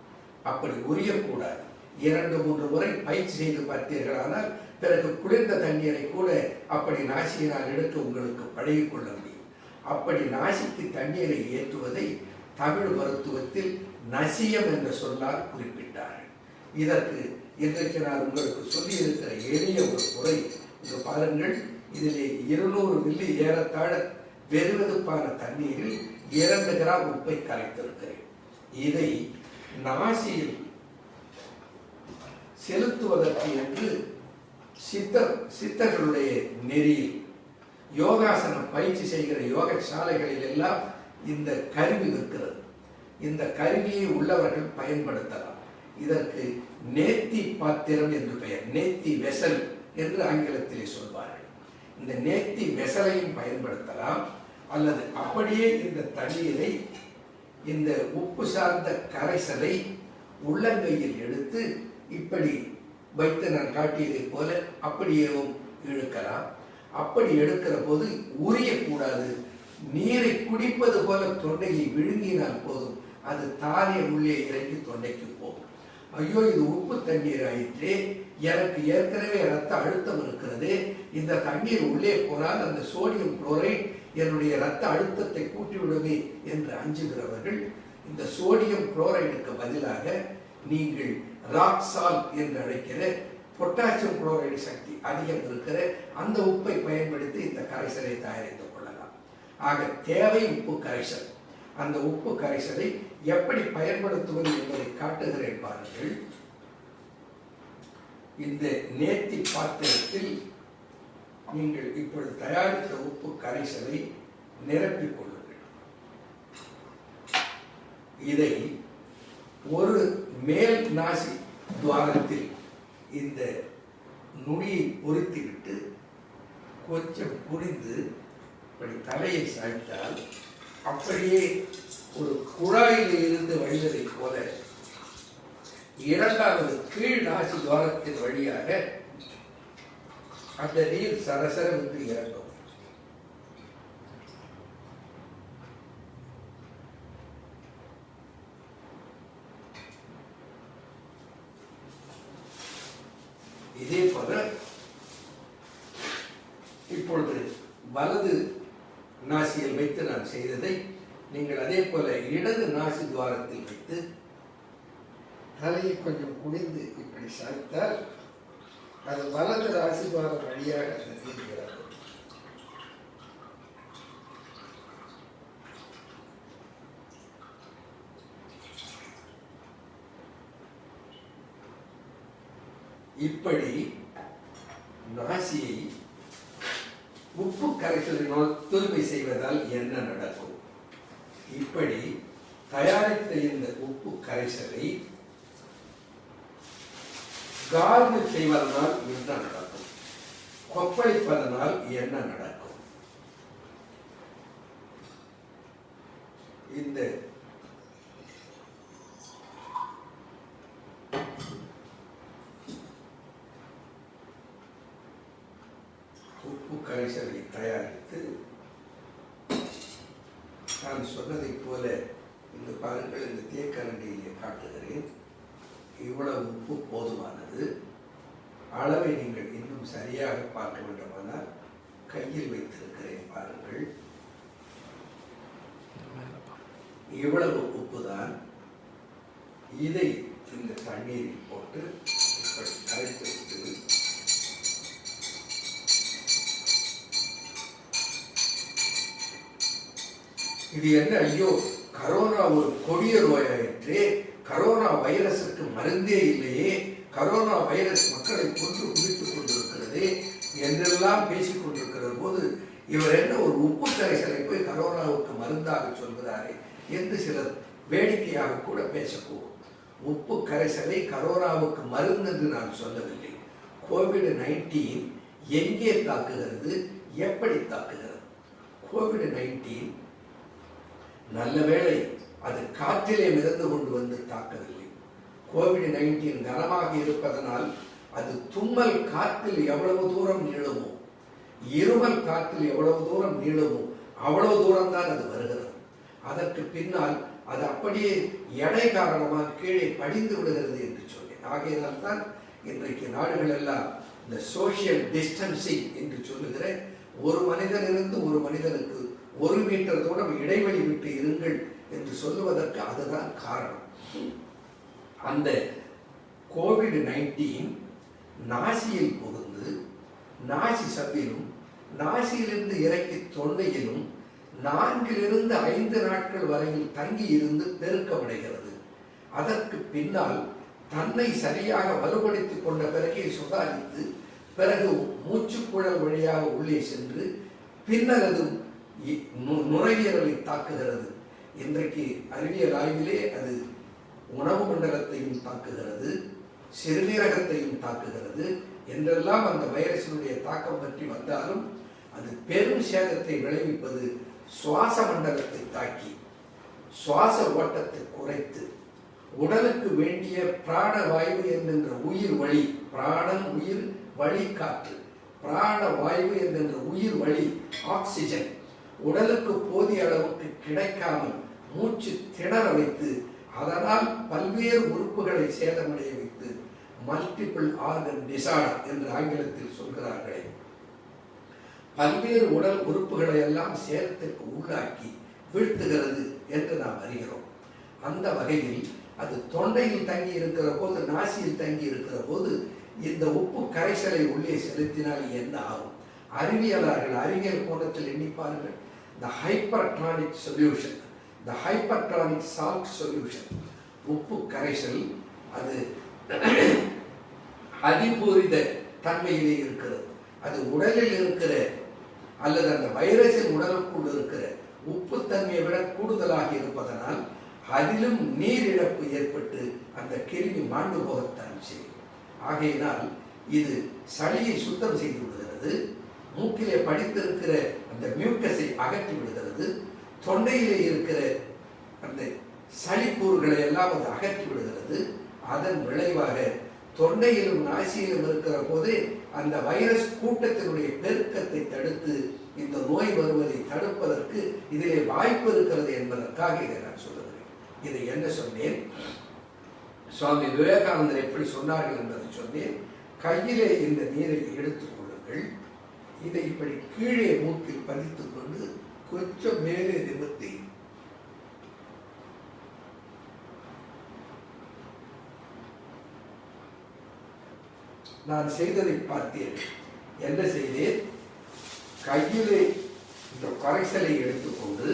அப்படி உரியக்கூடாது. 2-3 முறை பயிற்சி செய்து பார்த்தீர்களானால் பிறகு குளிர்ந்த தண்ணீரை கூட அப்படி நாசியினால் எடுத்து உங்களுக்கு பழகிக்கொள்ள முடியும். அப்படி நாசிக்கு தண்ணீரை ஏற்றுவதை தமிழ் மருத்துவத்தில் நசியம் என்ற சொல்லால் குறிப்பிட்டார்கள். இதற்கு இன்றைக்கு நான் உங்களுக்கு சொல்லி இருக்கிற எளிய ஒரு முறை இங்கு பாருங்கள். இதிலே 200 மில்லி ஏறத்தாழ வெதுவெதுப்பான தண்ணீரில் 2 கிராம் உப்பை கரைத்திருக்கிறேன். இதை நாசியில் செலுத்துவதற்கு என்று சித்தர்களுடைய நெறியில் யோகாசனம் பயிற்சி செய்கிற யோக சாலைகளில் எல்லாம் இந்த கருவி இருக்கிறது. இந்த கருவியை உள்ளவர்கள் பயன்படுத்தலாம். இதற்கு நேத்தி பாத்திரம் என்று பெயர். நேத்தி வெசல் என்று ஆங்கிலத்திலே சொல்வார்கள். இந்த நேத்தி வெசலையும் பயன்படுத்தலாம். அல்லது அப்படியே இந்த தண்ணீரை, இந்த உப்பு சார்ந்த கரைசலை உள்ளங்கையில் எடுத்து இப்படி வைத்து நான் காட்டியதை போல அப்படியேவும் இழுக்கலாம். அப்படி எடுக்கிற போது உரியக்கூடாது. நீரை குடிப்பது போல தொண்டையை விழுங்கினால் போதும், அது தானே உள்ளே இறங்கி தொண்டைக்கு போகும். ஐயோ, இது உப்பு தண்ணீர் ஆயிற்றே, எனக்கு ஏற்கனவே ரத்த அழுத்தம் இருக்கிறது, இந்த தண்ணீர் உள்ளே போனால் அந்த சோடியம் குளோரைட் என்னுடைய ரத்த அழுத்தத்தை கூட்டிவிடுமே என்று அஞ்சுகிறவர்கள் இந்த சோடியம் குளோரைடுக்கு பதிலாக நீங்கள் ராக் சால்ட் என்று அழைக்கிற பொட்டாசியம் குளோரைடு சக்தி அதிகம் இருக்கிற அந்த உப்பை பயன்படுத்தி இந்த கரைசலை தயாரித்துக் கொள்ளலாம். ஆக தேவை உப்பு கரைசல். அந்த உப்பு கரைசலை எப்படி பயன்படுத்துவது என்பதை காட்டுகிறேன் பாருங்கள். இந்த நேத்தி பாத்திரத்தில் நீங்கள் இப்பொழுது தயாரித்த உப்பு கரைசலை நிரப்பிக் கொள்ளுங்கள். இதை ஒரு மேல் நாசி துவாரத்தில் இந்த நுனியை பொருத்திவிட்டு கொஞ்சம் புரிந்து இப்படி தலையை சாய்த்தால் அப்படியே ஒரு குழாயில் இருந்து வழிவதைப் போல 2வது கீழ் நாசி துவாரத்தின் வழியாக அந்த நீர் சரசரவிட்டு இறங்கும். இதே போல இப்பொழுது வலது நாசியில் வைத்து நான் செய்ததை நீங்கள் அதே போல இடது நாசி துவாரத்தில் வைத்து தலையை கொஞ்சம் குனிந்து இப்படி சாய்த்தால் அது வலது ராசிபாரம் வழியாக அந்த நீர் இறங்கும். இப்படி நாசியை உப்பு கரைசலினால் தூய்மை செய்வதால் என்ன நடக்கும்? இப்படி தயாரித்த இந்த உப்பு கரைசலை கார்கிள் செய்வதனால் என்ன நடக்கும்? கொப்பளிப்பதனால் என்ன நடக்கும்? இந்த உப்பு கரைசலை தயாரித்து நான் சொன்னதை போல இந்த பாருங்கள், இந்த தேக்கரண்டியிலே காட்டுகிறேன். இவ்வளவு உப்பு போதுமானது. அளவை நீங்கள் இன்னும் சரியாக பார்க்க வேண்டுமானால் கையில் வைத்திருக்கிறேன் பாருங்கள். இவ்வளவு உப்பு தான். இதை இந்த தண்ணீரில் போட்டு இப்படி கரைத்து விட்டு இது என்ன, ஐயோ கரோனா ஒரு கொடிய நோயாயிற்றே, கரோனா வைரஸுக்கு மருந்தே இல்லையே, கரோனா வைரஸ் மக்களை கொன்று குவித்துக் கொண்டிருக்கிறது என்றெல்லாம் பேசிக் கொண்டிருக்கிற போது இவர் என்ன ஒரு உப்பு கரைசலை போய் கரோனாவுக்கு மருந்தாக சொல்கிறாரே என்று சிலர் வேடிக்கையாக கூட பேசக்கூடும். உப்பு கரைசலை கரோனாவுக்கு மருந்து என்று நான் சொல்லவில்லை. கோவிட்-19 எங்கே தாக்குகிறது, எப்படி தாக்குகிறது? கோவிட்-19 நல்ல வேளை அது காற்றிலே மிதந்து கொண்டு வந்து தாக்கவில்லை. கோவிட்-19 கனமாக இருப்பதனால் அது தும்மல் காற்றில் எவ்வளவு தூரம் நீளுமோ, இருமல் காற்றில் எவ்வளவு தூரம் நீளுமோ அவ்வளவு தூரம் தான் அது வருகிறது. அதற்கு பின்னால் அது அப்படியே எடை காரணமாக கீழே படிந்து விடுகிறது என்று சொன்னேன். ஆகையினால் தான் இன்றைக்கு நாடுகள் எல்லாம் இந்த சோசியல் டிஸ்டன்சிங் என்று சொல்லுகிற ஒரு மனிதனிலிருந்து ஒரு மனிதனுக்கு 1 மீட்டர் தூரம் இடைவெளி விட்டு இருங்கள் என்று சொல்லுவதற்கு அதுதான் காரணம். அந்த கோவிட்-19 நாசியில் புகுந்து நாசி சவ்விலும் நாசியிலிருந்து இறக்கி தொண்டையிலும் 4 to 5 நாட்கள் வரையில் தங்கி இருந்து பெருக்கமடைகிறது. அதற்கு பின்னால் தன்னை சரியாக வலுப்படுத்திக் கொண்ட பிறகே சுதாரித்து பிறகு மூச்சுக்குழல் வழியாக உள்ளே சென்று பின்னர் அது நுரையீரலை தாக்குகிறது. இன்றைக்கு அறிவியல் ஆய்விலே அது உணவு மண்டலத்தையும் தாக்குகிறது, சிறுநீரகத்தையும் தாக்குகிறது என்றெல்லாம் அந்த வைரஸினுடைய தாக்கம் பற்றி வந்தாலும் அது பெரும் சேதத்தை விளைவிப்பது சுவாச மண்டலத்தை தாக்கி சுவாச ஓட்டத்தை குறைத்து உடலுக்கு வேண்டிய பிராணவாயு என்கின்ற உயிர் வழி, பிராணம் உயிர் வழி காற்று, பிராணவாயு என்கின்ற உயிர் வழி ஆக்சிஜன் உடலுக்கு போதிய அளவுக்கு கிடைக்காமல் மூச்சு திணற வைத்து அதனால் பல்வேறு உறுப்புகளை சேதமடைய வைத்து மல்டிபிள் ஆர்கன் டிசார்டர் என்று ஆங்கிலத்தில் சொல்கிறார்களே, பல்வேறு உடல் உறுப்புகளை எல்லாம் சேதத்திற்கு உள்ளாக்கி வீழ்த்துகிறது என்று நாம் அறிகிறோம். அந்த வகையில் அது தொண்டையில் தங்கி இருக்கிற போது, நாசியில் தங்கி இருக்கிற போது இந்த உப்பு கரைசலை உள்ளே செலுத்தினால் என்ன ஆகும்? அறிவியல் கோணத்தில் எண்ணிப்பார்கள். the hypertonic solution, the hypertonic salt solution, உப்பு கரைசல் அது அதிபூரித தன்மையிலே இருக்கிறது. அது உடலில் இருக்கிற அல்லது அந்த வைரஸின் உடலுக்குள் இருக்கிற உப்பு தன்மையை விட கூடுதலாக இருப்பதனால் அதிலும் நீர் இழப்பு ஏற்பட்டு அந்த கிருமி மாண்டு போகத்தான் செய்யும். ஆகையினால் இது சளியை சுத்தம் செய்து விடுகிறது, மூக்கிலே படித்திருக்கிற அந்த மியூக்கஸை அகற்றி விடுகிறது, தொண்டையிலே இருக்கிற அந்த சளிக்கூறுகளை எல்லாம் அது அகற்றி விடுகிறது. அதன் விளைவாக தொண்டையிலும் நாசியிலும் இருக்கிற போது அந்த வைரஸ் கூட்டத்தினுடைய பெருக்கத்தை தடுத்து இந்த நோய் வருவதை தடுப்பதற்கு இதிலே வாய்ப்பு இருக்கிறது என்பதற்காக இதை நான் சொல்லுகிறேன். இதை என்ன சொன்னேன்? சுவாமி விவேகானந்தர் எப்படி சொன்னார்கள் என்பதை சொன்னேன். கையிலே இந்த நீரை எடுத்துக் கொள்ளுங்கள், இதை இப்படி கீழே மூக்கில் பதித்துக் கொண்டு கொஞ்சம் மேலே நிமிர்த்தி நான் செய்ததை பார்த்தீர்கள். என்ன செய்தேன்? கையிலே இந்த கரைசலை எடுத்துக்கொண்டு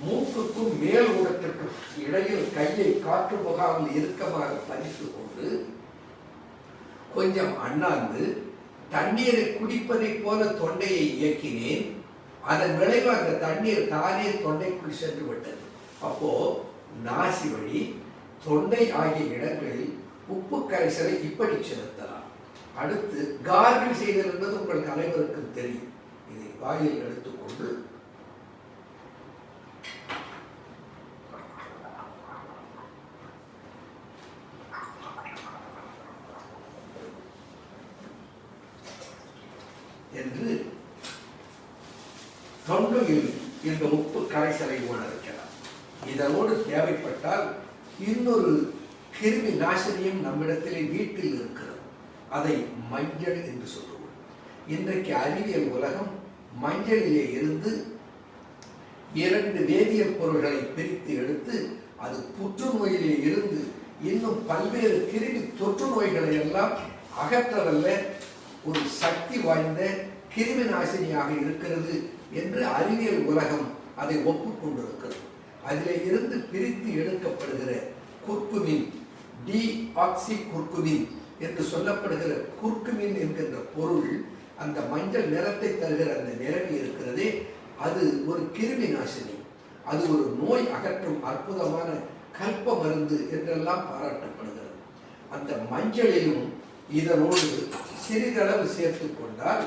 மூக்குக்கும் மேல் உடத்திற்கும் இடையில் கையை காற்று போகாமல் இறுக்கமாக பதித்து கொண்டு கொஞ்சம் அண்ணாந்து தண்ணீரை குடிப்பதை போல தொண்டையை இயக்கினேன். அதன் விளைவாக அந்த தண்ணீர் தானே தொண்டைக்குள் சென்று விட்டது. அப்போ நாசி வழி, தொண்டை ஆகிய இடங்களில் உப்பு கரைசலை இப்படி செலுத்தலாம். அடுத்து கார்கிள் செய்தல் என்பது உங்களுக்கு அனைவருக்கும் தெரியும். இதை வாயில் எடுத்துக்கொண்டு என்று தொண்டையில் இந்த உப்பு கரைசலை உணர்க்கலாம். இதனோடு தேவைப்பட்டால் இன்னொரு கிருமி நாசினியும் நம்மிடத்திலே வீட்டில் இருக்கிறது. அதை மஞ்சள் என்று சொல்லுவோம். இன்றைக்கு அறிவியல் உலகம் மஞ்சளிலே இருந்து 2 வேதியியல் பொருள்களை பிரித்து எடுத்து அது புற்றுநோயிலே இருந்து இன்னும் பல்வேறு கிருமி தொற்று நோய்களை எல்லாம் அகற்றவல்ல ஒரு சக்தி வாய்ந்த கிருமி நாசினியாக இருக்கிறது என்று அறிவியல் உலகம் அதை ஒப்புக்கொண்டிருக்கிறது. அதிலே இருந்து பிரித்து எடுக்கப்படுகிற குர்குமின், டிஆக்சி குர்குமின் என்று சொல்லப்படுகிற குர்குமின் என்கின்ற பொருள் அந்த மஞ்சள் நிறத்தை தருகிற அந்த நிறமி இருக்கிறதே, அது ஒரு கிருமி நாசினி, அது ஒரு நோய் அகற்றும் அற்புதமான கல்ப மருந்து என்றெல்லாம் பாராட்டப்படுகிறது. அந்த மஞ்சளிலும் இதனோடு சிறிதளவு சேர்த்து கொண்டால்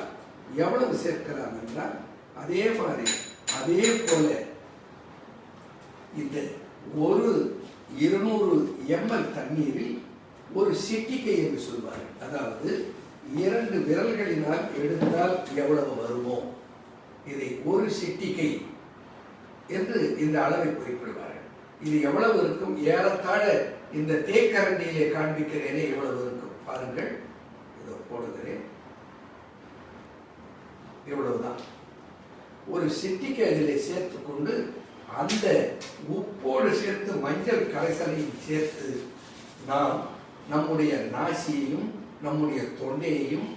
எவ்வளவு சேர்க்கலாம் என்றால் அதே மாதிரி அதே போல இந்த ஒரு 200 ml தண்ணீரில் ஒரு சிட்டிகை என்று சொல்வார்கள். அதாவது 2 விரல்களினால் எடுத்தால் எவ்வளவு வருமோ இதை ஒரு சிட்டிகை என்று இந்த அளவை குறிப்பிடுவார்கள். இது எவ்வளவு இருக்கும்? ஏறத்தாழ இந்த தேக்கரண்டியிலே காண்பிக்கிறேனே எவ்வளவு இருக்கும் பாருங்கள். இதோ போடுகிறேன். இவ்வளவுதான். ஒரு சிட்டிகை அதிலே சேர்த்து கொண்டு அந்த உப்போடு சேர்த்து மஞ்சள் கரைசலையும் சேர்த்து நாம் நம்முடைய நாசியையும் நம்முடைய தொண்டையையும்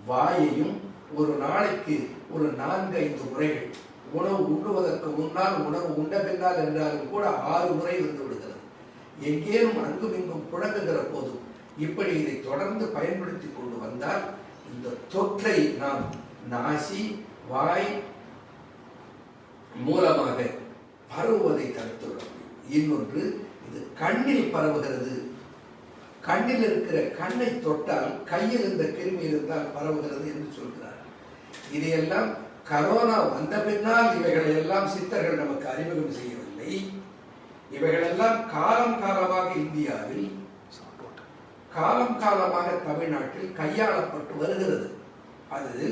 வாயையும் ஒரு நாளைக்கு ஒரு 4-5 முறைகள், உணவு உண்ணுவதற்கு முன்னால், உணவு உண்ட பின்னால் என்றாலும் கூட 6 முறை வந்து விடுகிறது. எங்கேயும் அங்கும் இங்கும் புழங்குகிற போதும் இப்படி இதை தொடர்ந்து பயன்படுத்தி கொண்டு வந்தால் இந்த தொற்றை நாம் நாசி வாய் மூலமாக பரவுவதை தடுத்துவிட முடியும். இன்னொன்று, இது கண்ணில் பரவுகிறது. கண்ணில் இருக்கிற கண்ணை தொட்டால் கையில் இந்த கிருமி இருந்தால் பரவுகிறது என்று சொல்கிறார். இதையெல்லாம் கரோனா வந்த பின்னால் இவைகளை எல்லாம் சித்தர்கள் நமக்கு அறிமுகம் செய்யவில்லை. இவைகளெல்லாம் காலம் காலமாக இந்தியாவில், காலம் காலமாக தமிழ்நாட்டில் கையாளப்பட்டு வருகிறது. அது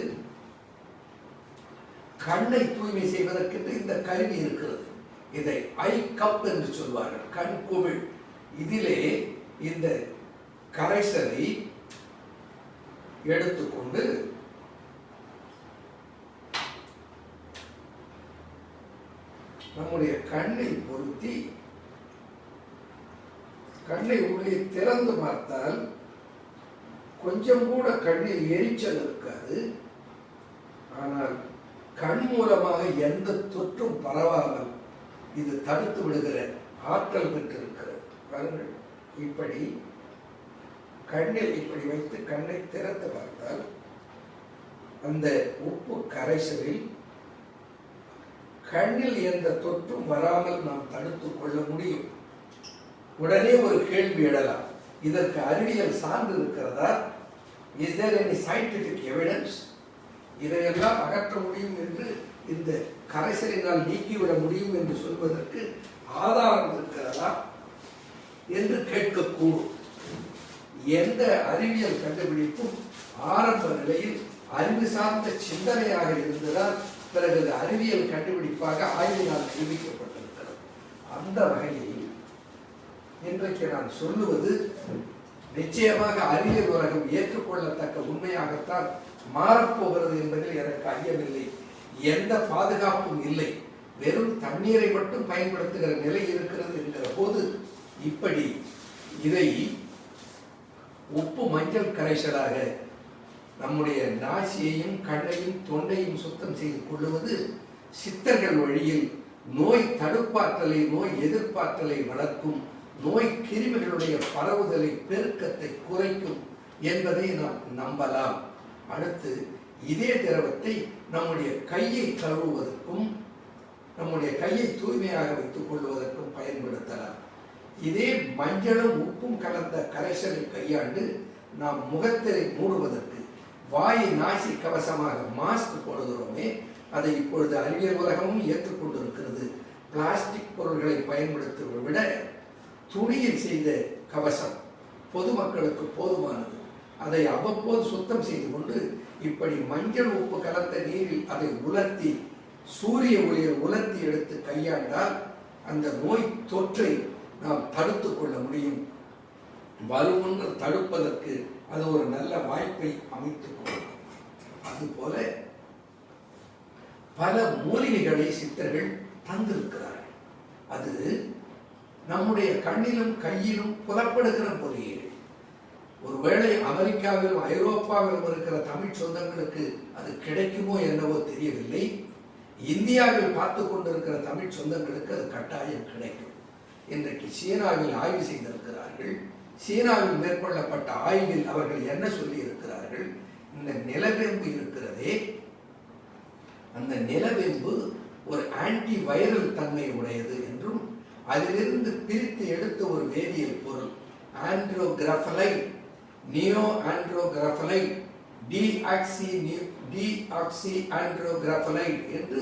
கண்ணை தூய்மை செய்வதற்கென்று இந்த கருவி இருக்கிறது. இதை ஐ கப் என்று சொல்வார்கள், கண் குமிழ். இதிலே இந்த கரைசலை எடுத்துக்கொண்டு நம்முடைய கண்ணை பொருத்தி கண்ணை உள்ளே திறந்து பார்த்தால் கொஞ்சம் கூட கண்ணில் எரிச்சல் இருக்காது. ஆனால் கண் மூலமாக எந்த தொற்றும் பரவாமல் இது தடுத்து விடுகிற ஆற்றல் பெற்றிருக்கிறது. பாருங்கள், இப்படி கண்ணில் இப்படி வைத்து கண்ணை திறந்து பார்த்தால் அந்த உப்பு கரைசலில் கண்ணில் எந்த தொற்றும் வராமல் நாம் தடுத்துக் கொள்ள முடியும். உடனே ஒரு கேள்வி எழலாம், இதற்கு அறிவியல் சான்று இருக்கிறதா? Is there any scientific evidence? இதையெல்லாம் அகற்ற முடியும் என்று, இந்த கரைசலினால் நீக்கிவிட முடியும் என்று சொல்வதற்கு ஆதாரம் இருக்கிறதா என்று கேட்கக்கூடும். எந்த அறிவியல் கண்டுபிடிப்பும் ஆரம்ப நிலையில் அறிவு சார்ந்த சிந்தனையாக இருந்ததால் பிறகு அறிவியல் கண்டுபிடிப்பாக ஆய்வினால் நிரூபிக்கப்பட்டிருக்கிறது. அந்த வகையில் இன்றைக்கு நான் சொல்லுவது நிச்சயமாக அறிவியல் உலகம் ஏற்றுக்கொள்ளத்தக்க உண்மையாகத்தான் மாறப்போகிறது என்பதில் எனக்கு ஐயமில்லை. எந்த பாதுகாப்பும் இல்லை. வெறும் தண்ணீரை மட்டும் பயன்படுத்துகிற நிலை இருக்கிறது என்கிற போது இப்படி இதை உப்பு மஞ்சள் கரைசலாக நம்முடைய நாசியையும் கண்ணையும் தொண்டையும் சுத்தம் செய்து கொள்ளுவது சித்தர்கள் வழியில் நோய் தடுப்பாற்றலை நோய் எதிர்ப்பாற்றலை வளர்க்கும், நோய் கிருமிகளுடைய பரவுதலை பெருக்கத்தை குறைக்கும் என்பதை நாம் நம்பலாம். அடுத்து இதே திரவத்தை நம்முடைய கையை கழுவுவதற்கும் நம்முடைய கையை தூய்மையாக வைத்துக் கொள்வதற்கும் பயன்படுத்தலாம். இதே மஞ்சளும் உப்பும் கலந்த கரைசலை கையாண்டு நாம் முகத்தை மூடுவதற்கு வாய் நாசி கவசமாக மாஸ்க் போடுகிறோமே, அதை இப்பொழுது அறிவியல் உலகமும் ஏற்றுக்கொண்டிருக்கிறது. பிளாஸ்டிக் பொருள்களை பயன்படுத்துவதை விட துணியில் செய்த கவசம் பொதுமக்களுக்கு போதுமானது. அதை அவ்வப்போது சுத்தம் செய்து கொண்டு இப்படி மஞ்சள் உப்பு கலந்த நீரில் அதை உலர்த்தி சூரிய ஒளியில் உலர்த்தி எடுத்து கையாண்டால் அந்த நோய் தொற்றை நாம் தடுத்துக் கொள்ள முடியும். வருமுன்னு தடுப்பதற்கு அது ஒரு நல்ல வாய்ப்பை அமைத்துக் கொள்ளும். அதுபோல பல மூலிகைகளை சித்தர்கள் தந்திருக்கிறார்கள். அது நம்முடைய கண்ணிலும் கையிலும் புலப்படுகிற மூலிகைகள். ஒருவேளை அமெரிக்காவிலும் ஐரோப்பாவிலும் இருக்கிற தமிழ் சொந்தங்களுக்கு அது கிடைக்குமோ என்னவோ தெரியவில்லை. இந்தியாவில் பார்த்து கொண்டிருக்கிற தமிழ் சொந்தங்களுக்கு அது கட்டாயம் கிடைக்கும். இன்றைக்கு சீனாவில் ஆய்வு செய்திருக்கிறார்கள். சீனாவில் மேற்கொள்ளப்பட்ட ஆய்வில் அவர்கள் என்ன சொல்லி இருக்கிறார்கள்? இந்த நிலவேம்பு இருக்கிறதே, அந்த நிலவேம்பு ஒரு ஆன்டி வைரல் தன்மை உடையது என்றும் அதிலிருந்து பிரித்து எடுத்த ஒரு வேதியியல் பொருள் ஆண்ட்ரோகிராஃபலைட், நியோ ஆண்ட்ரோகிராஃபலைட், டிஆக்சி ஆண்ட்ரோகிராஃபலைட் என்று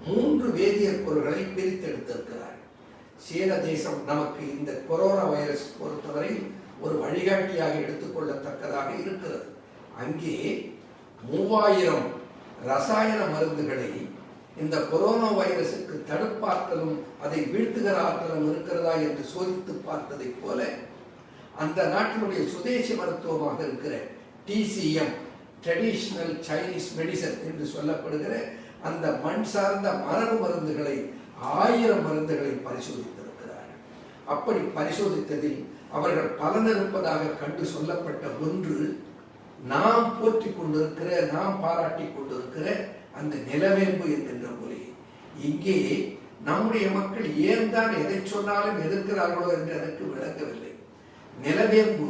3 வேதியியல் பொருள்களை பிரித்தெடுத்திருக்கிறார். சீன தேசம் நமக்கு இந்த கொரோனா வைரஸ் பொறுத்தவரை ஒரு வழிகாட்டியாக எடுத்துக்கொள்ளத்தக்கதாக இருக்கிறது. அங்கே 3000 ரசாயன மருந்துகளை இந்த கொரோனா வைரஸுக்கு தடுப்பாற்றலும் அதை வீழ்த்துகிற ஆற்றலும் இருக்கிறதா என்று சோதித்து பார்த்ததை போல அந்த நாட்டினுடைய சுதேசி மருத்துவமாக இருக்கிற TCM, ட்ரெடிஷனல் சைனீஸ் மெடிசன் என்று சொல்லப்படுகிற அந்த மண் சார்ந்த மரபு மருந்துகளை 1000 மருந்துகளை பரிசோதித்திருக்கிறார்கள். அப்படி பரிசோதித்ததில் அவர்கள் பலனிருப்பதாக கண்டு சொல்லப்பட்ட ஒன்று நாம் போற்றி கொண்டிருக்கிற, நாம் பாராட்டி கொண்டிருக்கிற அந்த நிலவேம்பு என்கின்ற மூலிகை. இங்கே நம்முடைய மக்கள் ஏன் தான் எதை சொன்னாலும் எதிர்க்கிறார்களோ என்று எனக்கு விளங்கவில்லை. நிலவேம்பு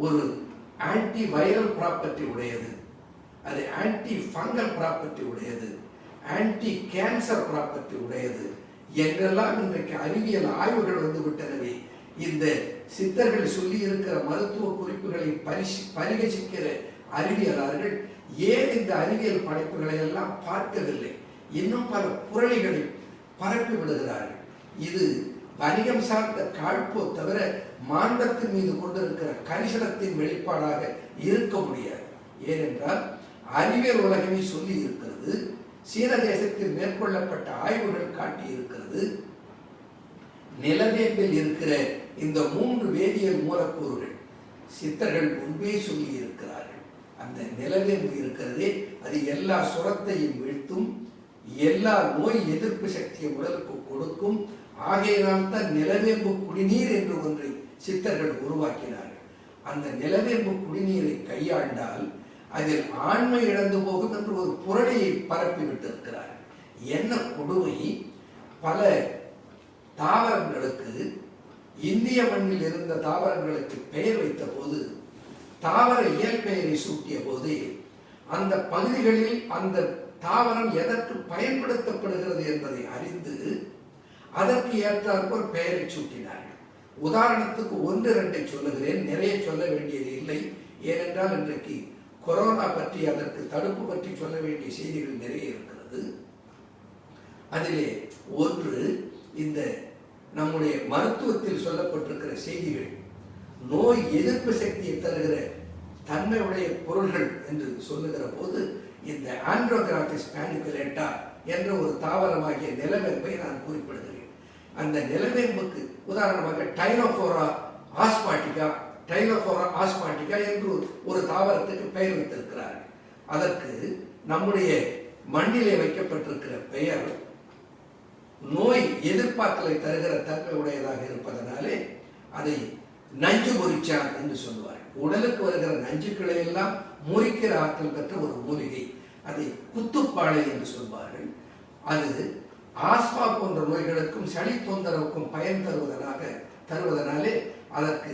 ஒரு ஆன்டி வைரல் ப்ராப்பர்ட்டி உடையது, அது ஆன்டி ஃபங்கல் ப்ராப்பர்ட்டி உடையது, ஆன்டி கேன்சர் ப்ராப்பர்ட்டி உடையது என்றெல்லாம் இன்றைக்கு அறிவியல் ஆய்வுகள் வந்து விட்டனவே. இந்த சித்தர்கள் சொல்லி இருக்கிற மருத்துவ குறிப்புகளை பரிகசிக்கிற அறிவியலாளர்கள் ஏன் இந்த அறிவியல் படைப்புகளை எல்லாம் பார்க்கவில்லை? இன்னும் பல புரளிகளை பரப்பி விடுகிறார்கள். இது வணிகம் சார்ந்த காழ்ப்போ தவிர மாந்தத்தின் மீது கொண்டிருக்கிற கரிசனத்தின் வெளிப்பாடாக இருக்க முடியாது. ஏனென்றால் அறிவியல் உலகமே சொல்லி இருக்கிறது, சீன தேசத்தில் மேற்கொள்ளப்பட்ட ஆய்வுகள் காட்டி இருக்கிறது, நிலவேம்பில் இருக்கிற இந்த 3 வேதியியல் மூலக்கூறுகள் சித்தர்கள் முன்பே சொல்லி இருக்கிறார்கள். அந்த நிலவேம்பு இருக்கிறதே அது எல்லா சுரத்தையும் வீழ்த்தும், எல்லா நோய் எதிர்ப்பு சக்தியை உடலுக்கு கொடுக்கும். ஆகையினால் தான் நிலவேம்பு குடிநீர் என்று ஒன்றை சித்தர்கள் உருவாக்கினார்கள். அந்த நிலவேம்பு குடிநீரை கையாண்டால் அதில் ஆண்மை இழந்து போகும் என்று ஒரு புரளியை பரப்பி விட்டிருக்கிறார். என்ன கொடுமை! பல தாவரங்களுக்கு இந்திய மண்ணில் இருந்த தாவரங்களுக்கு பெயர் வைத்த போது, தாவர இயல் பெயரை சூட்டிய போது அந்த பகுதிகளில் அந்த தாவரம் எதற்கு பயன்படுத்தப்படுகிறது என்பதை அறிந்து அதற்கு ஏற்றாற்போல் பெயரை சூட்டினார்கள். உதாரணத்துக்கு 1-2 சொல்லுகிறேன், நிறைய சொல்ல வேண்டியது இல்லை. ஏனென்றால் இன்றைக்கு கொரோனா பற்றி, அதற்கு தடுப்பு பற்றி சொல்ல வேண்டிய செய்திகள் நிறைய இருக்கிறது. அதிலே ஒன்று, இந்த நம்முடைய மருத்துவத்தில் சொல்லப்பட்டிருக்கிற செய்திகள் நோய் எதிர்ப்பு சக்தியை தருகிற தன்மையுடைய பொருள்கள் என்று சொல்லுகிற போது இந்த ஆண்ட்ரோகிராபிஸ் பானிகுலேட்டா என்ற ஒரு தாவரமாகிய நிலவேம்பை நான் குறிப்பிடுகிறேன். அந்த நிலவேம்புக்கு உதாரணமாக டைனோஃபோரா ஆஸ்மாட்டிகா என்று ஒரு தாவரத்துக்கு பெயர் வைத்திருக்கிறார். அதற்கு நம்முடைய மண்ணிலே வைக்கப்பட்டிருக்கிற பெயர் நோய் எதிர்ப்பாற்றலை தருகிற தன்மை உடையதாக இருப்பதனாலே அதை நஞ்சு முறிச்சான் என்று சொல்லுவார். உடலுக்கு வருகிற நஞ்சுக்களை எல்லாம் முறிக்கிற ஆற்றல் பெற்ற ஒரு மூலிகை. அதை குத்துப்பாளை என்று சொல்வார்கள். அது ஆஸ்மா போன்ற நோய்களுக்கும் சளி தொந்தரவுக்கும் பயன் தருவதனாலே அதற்கு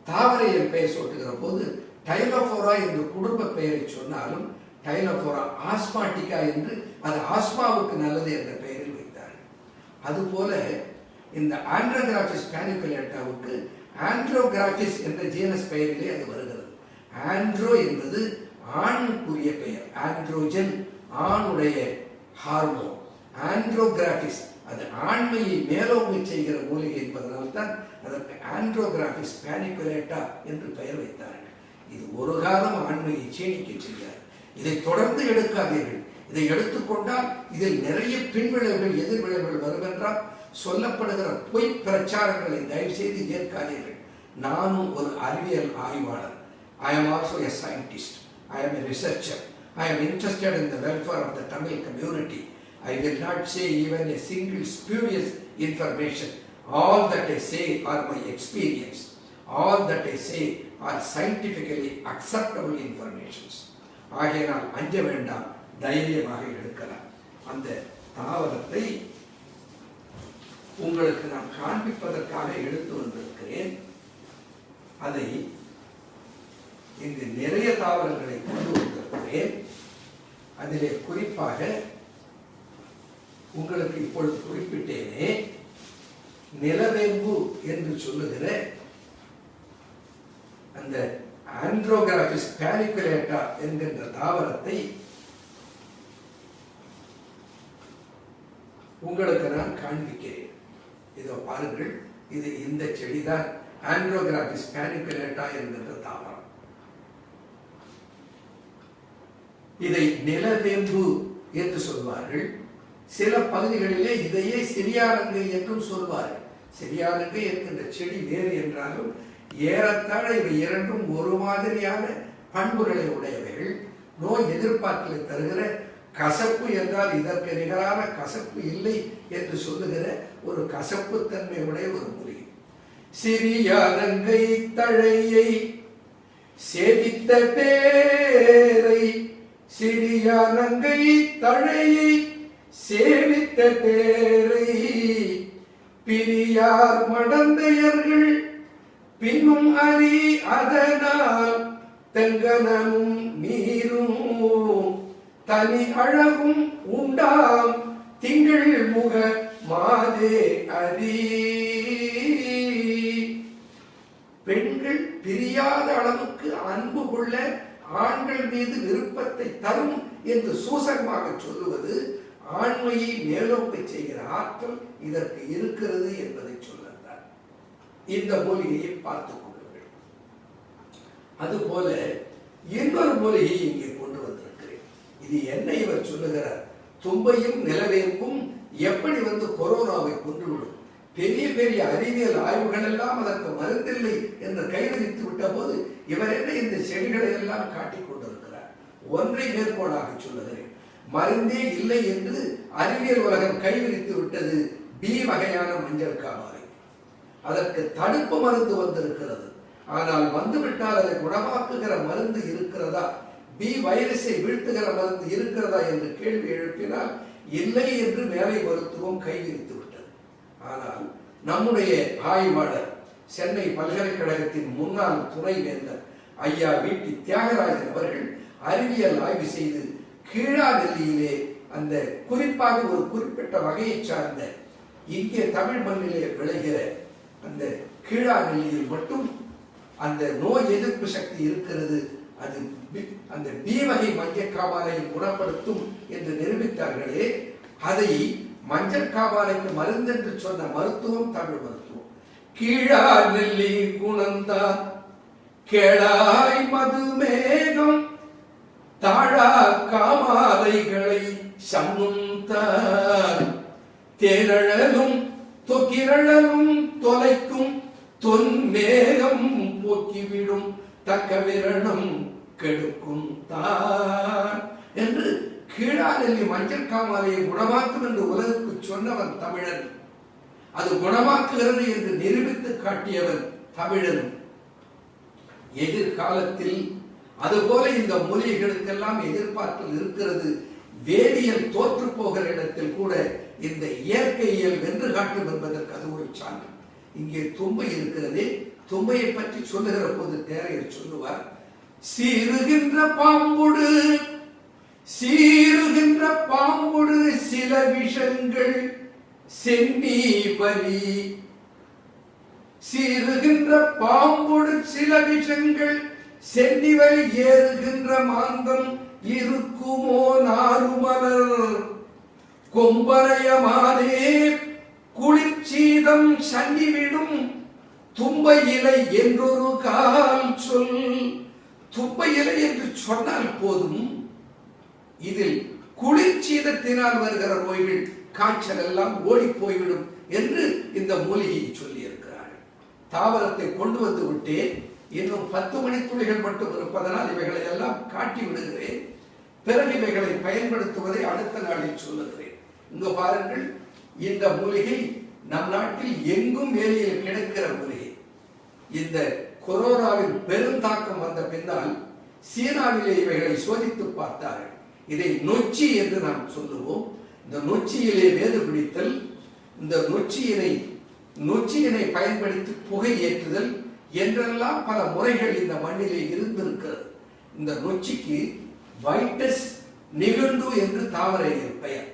தாவரையில் பெயர் சூட்டுகிற போது டைலோஃபோரா என்று குடும்ப பெயரை சொன்னாலும் டைலோஃபோரா ஆஸ்மாட்டிகா என்று அது ஆஸ்மாவுக்கு நல்லது என்ற பெயரில் வைத்தார்கள். அதுபோல இந்த ஆண்ட்ரோகிராஃபிஸ் பேனிகுலேட்டாவுக்கு ஆண்ட்ரோகிராஃபிஸ் என்ற ஜீனஸ் பெயரிலே அது வருகிறது. ஆண்ட்ரோ என்பது ஆணுக்குரிய பெயர். ஆண்ட்ரோஜன் ஆணுடைய ஹார்மோன். ஆண்ட்ரோகிராஃபிஸ் அது ஆண்மையை மேலோங்க செய்கிற மூலிகை என்பதனால்தான் அதற்கு ஆண்ட்ரோகிராஃபிஸ் பேனிகுலேட்டா என்று பெயர் வைத்தார்கள். இது ஒரு காலம் ஆண்மையை சீணிக்க செய்தார். இதை தொடர்ந்து எடுக்காதீர்கள். இதை எடுத்துக்கொண்டால் இதில் நிறைய பின்விளைவுகள் எதிர்விளைவுகள் வரும் என்றால் சொல்லப்படுகிற பொய் பிரச்சாரங்களை தயவு செய்து ஏற்காதீர்கள். நானும் ஒரு அறிவியல் ஆய்வாளர். I am also a scientist. I am a researcher. I am interested in the welfare of the Tamil community. I will not say even a single spurious information. All that I say are my experience. All that I say are scientifically acceptable informations. ஆகையினால் அஞ்ச வேண்டாம், தைரியமாக எடுக்கலாம். அந்த தாவரத்தை உங்களுக்கு நான் காண்பிப்பதற்காக எடுத்து வந்திருக்கிறேன். அதை இங்கு நிறைய தாவரங்களை கொண்டு வந்திருக்கிறேன். அதிலே குறிப்பாக உங்களுக்கு இப்பொழுது குறிப்பிட்டேனே நிலவேம்பு என்று சொல்லுகிற அந்த ஆண்ட்ரோகிராஃபிஸ் பேனிகுலேட்டா என்கின்ற தாவரத்தை உங்களுக்கு நான் காண்பிக்கிறேன். இதோ பாருங்கள், இது இந்த செடிதான் ஆண்ட்ரோகிராஃபிஸ் பேனிகுலேட்டா என்கின்ற தாவரம். இதை நிலவேம்பு என்று சொல்வார்கள். சில பகுதிகளிலே இதையே சிறியானங்கை என்றும் சொல்வார்கள். சிறியானங்கை என்கின்ற செடி வேறு என்றாலும் ஏறத்தாழ இவை இரண்டும் ஒரு மாதிரியான பண்புகளை உடையவைகள். நோய் எதிர்பார்ப்பை தருகிற கசப்பு என்றால் இதற்கு நிகரான கசப்பு இல்லை என்று சொல்லுகிற ஒரு கசப்பு தன்மையுடைய ஒரு மூலிகை. சிறியானங்கை தழையை சேவித்த பேரை, சிறியானங்கை தழையை சேவித்த பேரை பிரியார் மடந்தையர்கள் பின்னும் அறி அதனால் தெங்கனமும் நீரும் தனி அழகும் உண்டாம் திங்கள் முக மாதே அறி. பெண்கள் பிரியாத அளவுக்கு அன்பு கொள்ள ஆண்கள் மீது விருப்பத்தை தரும் என்று சூசகமாக சொல்லுவது ஆண்மையை மேலோக்க செய்கிற ஆற்றல் இதற்கு இருக்கிறது என்பதை சொல்லத்தான் இந்த மூலிகையை பார்த்துக் கொள்ளுங்கள். அதுபோல இன்னொரு மூலிகையை இங்கே கொண்டு வந்திருக்கிறேன். இது என்ன இவர் சொல்லுகிறார்? தும்பையும் நிலவேம்பும் எப்படி கொரோனாவை கொன்றுவிடும். பெரிய பெரிய அறிவியல் ஆய்வுகள் எல்லாம் அதற்கு மருந்தில்லை என்று கைவிரித்து விட்ட போது இவர் என்ன இந்த செடிகளை எல்லாம் காட்டிக் கொண்டிருக்கிறார். ஒன்றை மேற்கோளாக சொல்லுகிறேன். மருந்தே இல்லை என்று அறிவியல் உலகம் கைவிரித்து விட்டது பி வகையான மஞ்சள் காமாலை. அதற்கு தடுப்பு மருந்து வந்திருக்கிறது. ஆனால் வந்துவிட்டால் அதை குணமாக்குகிற மருந்து இருக்கிறதா, பி வைரஸை வீழ்த்துகிற மருந்து இருக்கிறதா என்று கேள்வி எழுப்பினால் இல்லை என்று மேலை மருத்துவம் கைவிரித்து விட்டது. ஆனால் நம்முடைய ஆய்வாளர் சென்னை பல்கலைக்கழகத்தின் முன்னாள் துணை வேந்தர் ஐயா வீட்டி தியாகராஜன் அவர்கள் அறிவியல் ஆய்வு செய்து கீழாநெல்லியிலே அந்த குறிப்பாக ஒரு குறிப்பிட்ட வகையை சார்ந்த இங்கே தமிழ் மண்ணிலே விளைகிற அந்த கீழாநெல்லியில் மட்டும் அந்த நோய் எதிர்ப்பு சக்தி இருக்கிறது, அது அந்த பி வகை மஞ்சள் காமாலையை குணப்படுத்தும் என்று நிரூபித்தார்களே, அதை மஞ்சள் காமாலைக்கு மருந்து என்று சொன்ன மருத்துவம் தமிழ் மருத்துவம். கீழா நெல்லி குணந்தான் கேளாய் மதுமேகம் தாழா காமாலைகளை சம்முந்தான் தேரழலும் தொக்கிரழலும் தொலைக்கும் தொன்மேகம் போக்கிவிடும் தக்க விரணம் கெடுக்கும் தான் என்று கீழாநெல்லி மஞ்சள் காமாலையை குணமாக்கும் என்று உலகுக்கு சொன்னவன் தமிழன். அது குணமாக்குகிறது என்று நிரூபித்து காட்டியவன் தமிழன் எதிர்காலத்தில் அதுபோல இந்த மூலிகைகளுக்கெல்லாம் எதிர்பார்ப்பில் இருக்கிறது. வேதியியல் தோற்று போகிற இடத்தில் கூட இந்த இயற்கையியல் வென்று காட்டும் என்பதற்கு அது ஒரு சான்று. இங்கே தும்பை இருக்கிறது. தும்பையை பற்றி சொல்லுகிற போது தேரையர் சொல்லுவார், சீருகின்ற பாம்புடு சீருகின்ற பாம்புடு சில விஷங்கள் சென்னி வலி. சீருகின்ற பாம்புடு சில விஷங்கள் சென்னி வலி ஏறுகின்ற மாந்தம் இருக்குமோ நாருமலர் கொம்பரையமானே குளிர்ச்சீதம் சன்னிவிடும் தும்பை இலை என்றொரு கால் சொல். தும்பை இலை என்று சொன்னால் போதும், இதில் குளிர்ச்சீதத்தினால் வருகிற நோய்கள் காய்ச்சல் எல்லாம் ஓடி போய்விடும் என்று இந்த மூலிகையை சொல்லி இருக்கிறார். தாவரத்தை கொண்டு வந்து விட்டேன், இன்னும் 10 மணித்துளிகள் மட்டும் இருப்பதனால் இவைகளை எல்லாம் காட்டி விடுகிறேன். பிறகு இவைகளை பயன்படுத்துவதை அடுத்த நாளில் சொல்லுகிறேன். இங்கு பாருங்கள், இந்த மூலிகை நம் நாட்டில் எங்கும் வேலியில் கிடைக்கிற மூலிகை. இந்த கொரோனாவின் பெருந்தாக்கம் வந்த பின்னால் சீனாவிலே இவைகளை சோதித்து பார்த்தார்கள். இதை நொச்சி என்று நாம் சொல்லுவோம். இந்த நொச்சியிலே வேது பிடித்தல், இந்த நொச்சியினை பயன்படுத்தி புகை ஏற்றுதல் என்றெல்லாம் பல முறைகள் இந்த மண்ணிலே இருந்திருக்கிறது. இந்த நொச்சிக்கு வைட்டஸ் நிகண்டு என்று தாவர பெயர்.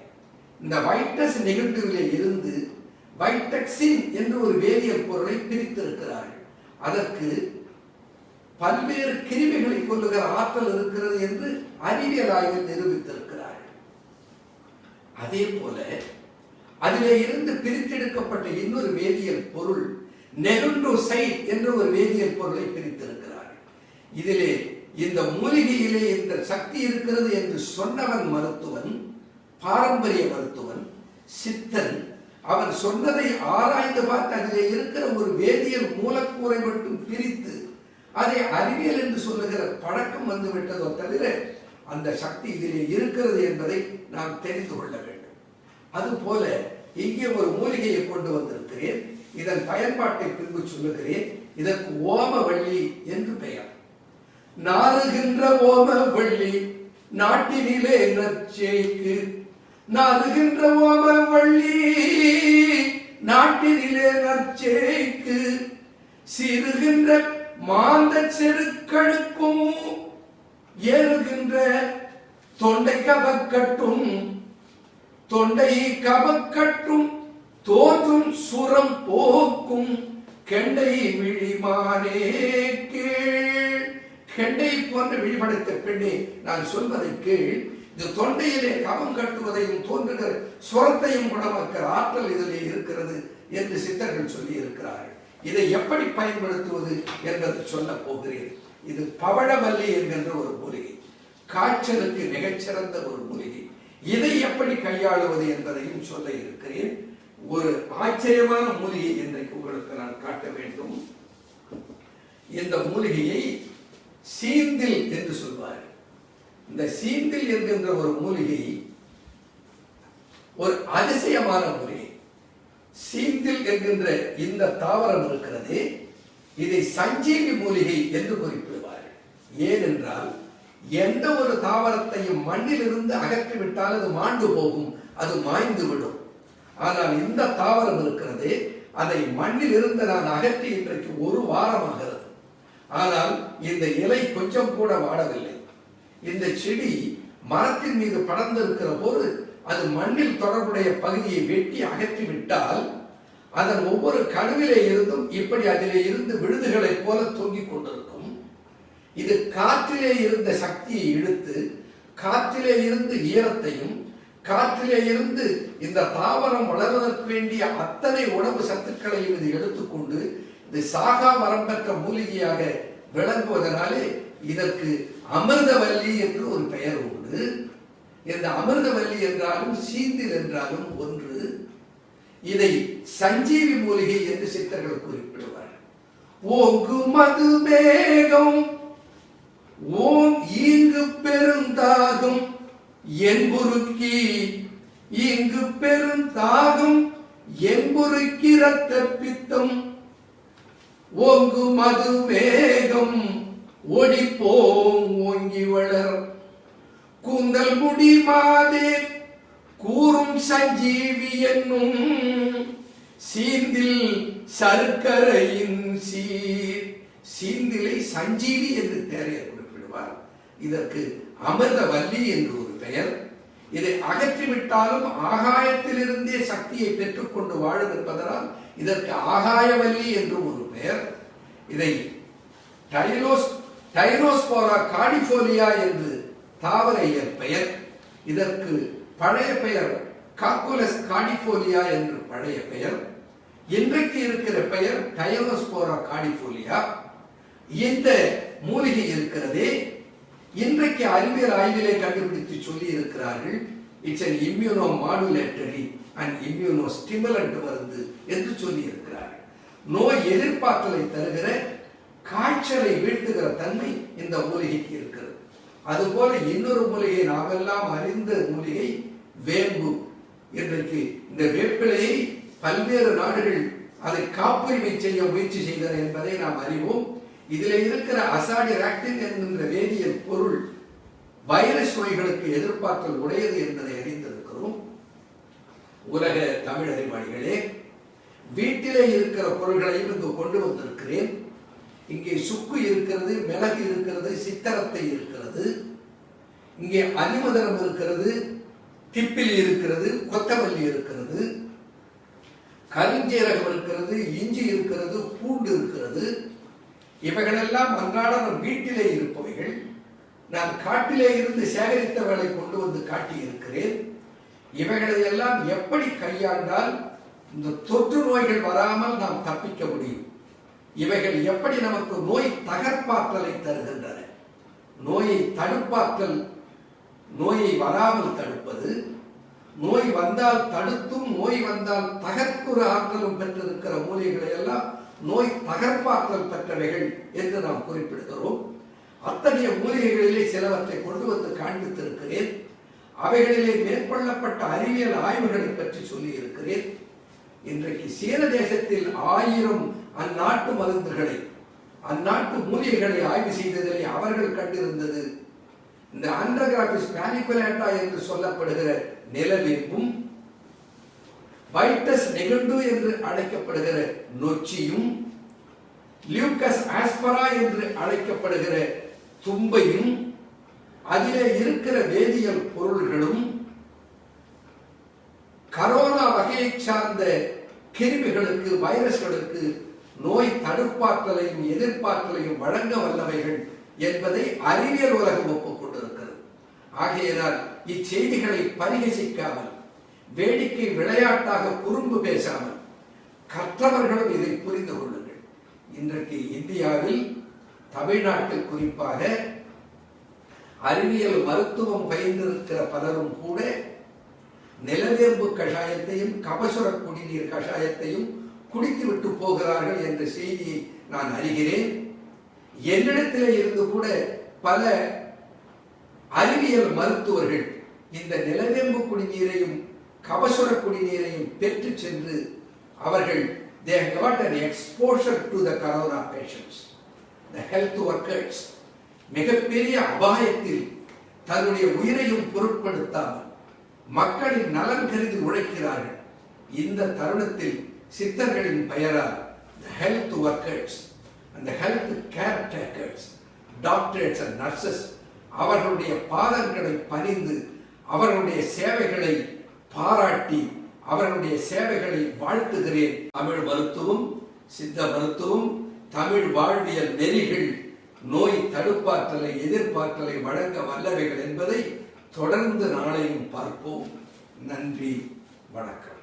இந்த வைட்டஸ் நிகண்டுவிலே இருந்து வைட்டக்சின் என்று ஒரு வேதியியல் பொருளை பிரித்திருக்கிறார்கள். அதற்கு பல்வேறு கிருமிகளை கொல்லுகிற ஆற்றல் இருக்கிறது என்று அறிவியல் ஆய்வில் நிரூபித்திருக்கிறார்கள். அதே போல அதிலே இருந்து பிரித்தெடுக்கப்பட்ட இன்னொரு வேதியியல் பொருள் நெகுண்டோசைட் என்ற ஒரு வேதியியல் பொருளை பிரித்திருக்கிறார்கள். இதிலே இந்த மூலிகையிலே இந்த சக்தி இருக்கிறது என்று சொன்னவன் மருத்துவன், பாரம்பரிய மருத்துவன், சித்தன். அவன் சொன்னதை ஆராய்ந்து பார்த்து அதிலே இருக்கிற ஒரு வேதியியல் மூலக்கூறை மட்டும் பிரித்து அதை அறிவியல் என்று சொல்லுகிற பழக்கம் வந்து விட்டதோ தவிர அந்த சக்தி இதிலே இருக்கிறது என்பதை நாம் தெரிந்து கொள்ள வேண்டும். அதுபோல இங்கே ஒரு மூலிகையை கொண்டு வந்திருக்கிறேன். இதன் பயன்பாட்டை பின்பு சொல்லுகிறேன். இதற்கு ஓமவள்ளி என்று பெயர். நாறுகின்ற ஓமவள்ளி நாட்டினிலே நற்செய்க்கு. நாறுகின்ற ஓமவள்ளி நாட்டினிலே நற்செய்க்கு. சிறுகின்ற மாந்த செருக்களுக்கும் ஏறுகின்ற தொண்டை கபக்கட்டும். தொண்டை கபக்கட்டும் தோற்றும் சுரம் போக்கும் கெண்டை விழிமானே கீழ். கெண்டை போன்ற விழிபடைத்த பெண்ணே, நான் சொல்வதை கீழ். இந்த தொண்டையிலே கபம் கட்டுவதையும் தோன்றுகிற சுரத்தையும் குணமாக்கிற ஆற்றல் இதிலே இருக்கிறது என்று சித்தர்கள் சொல்லி இருக்கிறார்கள். இதை எப்படி பயன்படுத்துவது என்பதை சொல்ல போகிறேன். இது பவழமல்லி என்கின்ற ஒரு மூலிகை, காய்ச்சலுக்கு மிகச்சிறந்த ஒரு மூலிகை. இதை எப்படி கையாளுவது என்பதையும் சொல்ல இருக்கிறேன். ஒரு ஆச்சரியமான மூலிகை இன்றைக்கு உங்களுக்கு நான் காட்ட வேண்டும். இந்த மூலிகையை சீந்தில் என்று சொல்வார்கள். இந்த சீந்தில் என்கின்ற ஒரு மூலிகை ஒரு அதிசயமான மூலிகை. சீந்தில் என்கின்ற இந்த தாவரம் இருக்கிறது, இதை சஞ்சீவி மூலிகை என்று குறிப்பிடுவார்கள். ஏனென்றால் எந்த ஒரு தாவரத்தையும் மண்ணில் இருந்து அகற்றிவிட்டால் அது மாண்டு போகும், அது மாய்ந்து விடும். ஆனால் இந்த தாவரம் இருக்கிறது, அதை மண்ணில் இருந்து நான் அகற்றி இன்றைக்கு 1 வாரமாகிறது. ஆனால் இந்த இலை கொஞ்சம் கூட வாடவில்லை. இந்த செடி மரத்தின் மீது படர்ந்திருக்கிற போது அது மண்ணில் தொடர்புடைய பகுதியை வெட்டி அகற்றி விட்டால் அதன் ஒவ்வொரு கணுவிலே இருந்தும் இப்படி அதிலே இருந்து விழுதுகளை போல தொங்கிக் கொண்டிருக்கும். இது காற்றிலே இருந்த சக்தியை இழுத்து, காற்றிலே இருந்து ஈரத்தையும், காற்றிலே இருந்து இந்த தாவரம் வளர்வதற்கு வேண்டிய அத்தனை உணவு சத்துக்களையும் இது எடுத்துக்கொண்டு இது சாகா மரம் பெற்ற மூலிகையாக விளங்குவதனாலே இதற்கு அமிர்தவல்லி என்று ஒரு பெயர் உண்டு. இந்த அமிர்தவல்லி என்றாலும் சீந்தில் என்றாலும் ஒன்று. இதை சஞ்சீவி மூலிகை என்று சித்தர்கள் குறிப்பிடுவார். ஓங்கு மது மேகம் ஓம் இங்கு பெருந்தாகும் என்புருக்கி. இங்கு பெருந்தாகும் என்புருக்கி இரத்த பித்தம் ஓங்கு மது வேகம் ஓடிப்போம் ஓங்கி வளர் கூந்தல் முடி மாதே கூறும் சஞ்சீவி என்னும் சீந்தில் சர்க்கரையின் சீர். சீந்திலை சஞ்சீவி என்று தேரையர் குறிப்பிடுவார். இதற்கு அமிர்தவல்லி என்று ஒரு பெயர். இதை அகற்றிவிட்டாலும் ஆகாயத்திலிருந்தே சக்தியை பெற்றுக்கொண்டு வாழும் என்பதனால் இதற்கு ஆகாயவல்லி என்றும் ஒரு பெயர். இதை டைனோஸ்போரா கார்டிஃபோலியா என்று தாவர பெயர். இதற்கு பழைய பெயர் காக்குலஸ் கார்டிஃபோலியா என்று பழைய பெயர். இன்றைக்கு இருக்கிற பெயர் டைனோஸ்போரா கார்டிஃபோலியா. இந்த மூலிகை இருக்கிறதே இன்றைக்கு அறிவியல் ஆய்விலே கண்டுபிடித்து சொல்லி இருக்கிறார்கள். It's an immunomodulatory and immunostimulant மருந்து என்று சொல்லி இருக்கிறார்கள். நோய் எதிர்ப்பாற்றலை தருகிற காய்ச்சலை வீழ்த்துகிற தன்மை இந்த மூலிகைக்கு இருக்கிறது. அதுபோல இன்னொரு மூலிகை நாமெல்லாம் அறிந்த மூலிகை வேம்பு. இன்றைக்கு இந்த வேப்பிலையை பல்வேறு நாடுகள் அதை காப்புரிமை செய்ய முயற்சி செய்தன என்பதை நாம் அறிவோம். இதில் இருக்கிற அசாடிராக்டின் என்கின்ற வேதியியல் பொருள் வைரஸ் நோய்களுக்கு எதிர்ப்பாற்றல் உடையது என்பதை அறிந்திருக்கிறோம். உலக தமிழ் அறிவாளிகளே, வீட்டிலே இருக்கிற பொருள்களையும் இங்கு கொண்டு வந்திருக்கிறேன். இங்கே சுக்கு இருக்கிறது, மிளகு இருக்கிறது, சித்தரத்தை இருக்கிறது, இங்கே அலிமதரம் இருக்கிறது, திப்பிலி இருக்கிறது, கொத்தமல்லி இருக்கிறது, கருஞ்சீரகம் இருக்கிறது, இஞ்சி இருக்கிறது, பூண்டு இருக்கிறது. இவைகளெல்லாம் அன்றாட நம் வீட்டிலே இருப்பவைகள். நான் காட்டிலே இருந்து சேகரித்தவர்களை கொண்டு வந்து காட்டியிருக்கிறேன். இவைகளை எல்லாம் எப்படி கையாண்டால் இந்த தொற்று நோய்கள் வராமல் நாம் தப்பிக்க முடியும், இவைகள் எப்படி நமக்கு நோய் தகர்ப்பாற்றலை தருகின்றன, நோயை தடுப்பாற்றல், நோயை வராமல் தடுப்பது, நோய் வந்தால் தடுத்தும் நோய் வந்தால் தகர்ப்புற ஆற்றலும் பெற்றிருக்கிற மூலிகைகளை எல்லாம் நோய் தகர்ப்பாற்றல் பெற்றவைகள் என்று நாம் குறிப்பிடுகிறோம். அத்தகைய மூலிகைகளிலே சிலவற்றை கொண்டு வந்து காண்பித்திருக்கிறேன். அவைகளிலே மேற்கொள்ளப்பட்ட அறிவியல் ஆய்வுகளை பற்றி சொல்லி இருக்கிறேன். இன்றைக்கு சீன தேசத்தில் 1000 அந்நாட்டு மருந்துகளை, அந்நாட்டு மூலிகைகளை ஆய்வு செய்ததிலே அவர்கள் கண்டிருந்தது இந்த ஆண்ட்ரோகிராபிஸ் பானிகுலேட்டா என்று சொல்லப்படுகிற நிலவேம்பும், வைட்டஸ் நெகுண்டு என்று அழைக்கப்படுகிற நொச்சியும், லியூக்கஸ் ஆஸ்பரா என்று அழைக்கப்படுகிற தும்பையும், அதிலே இருக்கிற வேதியியல் பொருள்களும், கரோனா வகையை சார்ந்த கிருமிகளுக்கு, வைரஸ்களுக்கு நோய் தடுப்பாற்றலையும் எதிர்ப்பாற்றலையும் வழங்க வல்லவைகள் என்பதை அறிவியல் உலகம் ஒப்புக்கொண்டிருக்கிறது. ஆகையினால் இச்செய்திகளை பரிகசிக்காமல், வேடிக்கை விளையாட்டாக குறும்பு பேசாமல் கற்றவர்களும் இதை புரிந்து கொள்ளுங்கள். இன்றைக்கு இந்தியாவில், தமிழ்நாட்டில் குறிப்பாக அறிவியல் மருத்துவம் பயின்றிருக்கிற பலரும் கூட நிலவேம்பு கஷாயத்தையும் கபசுர குடிநீர் கஷாயத்தையும் குடித்துவிட்டு போகிறார்கள் என்ற செய்தியை நான் அறிகிறேன். என்னிடத்திலே இருந்து கூட பல அறிவியல் மருத்துவர்கள் இந்த நிலவேம்பு குடிநீரையும் கபசுர குடிநீரையும் பெற்று சென்று அவர்கள் they got an exposure to the corona patients, the health workers. மிகப்பெரிய அபாயத்தில் தன்னுடைய உயிரையும் பொருட்படுத்தாமல் மக்களின் நலன் கருதி உழைக்கிறார்கள். இந்த தருணத்தில் சித்தர்களின் பெயரால் the health workers and the health caretakers, doctors and nurses, அவர்களுடைய பாதங்களை பணிந்து அவர்களுடைய சேவைகளை பாராட்டி அவர்களுடைய சேவைகளை வாழ்த்துகிறேன். தமிழ் மருத்துவம், சித்த மருத்துவம், தமிழ் வாழ்வியல் நெறிகள் நோய் தடுப்பாற்றலை எதிர்ப்பாற்றலை வழங்க வல்லவைகள் என்பதை தொடர்ந்து நாளையும் பார்ப்போம். நன்றி, வணக்கம்.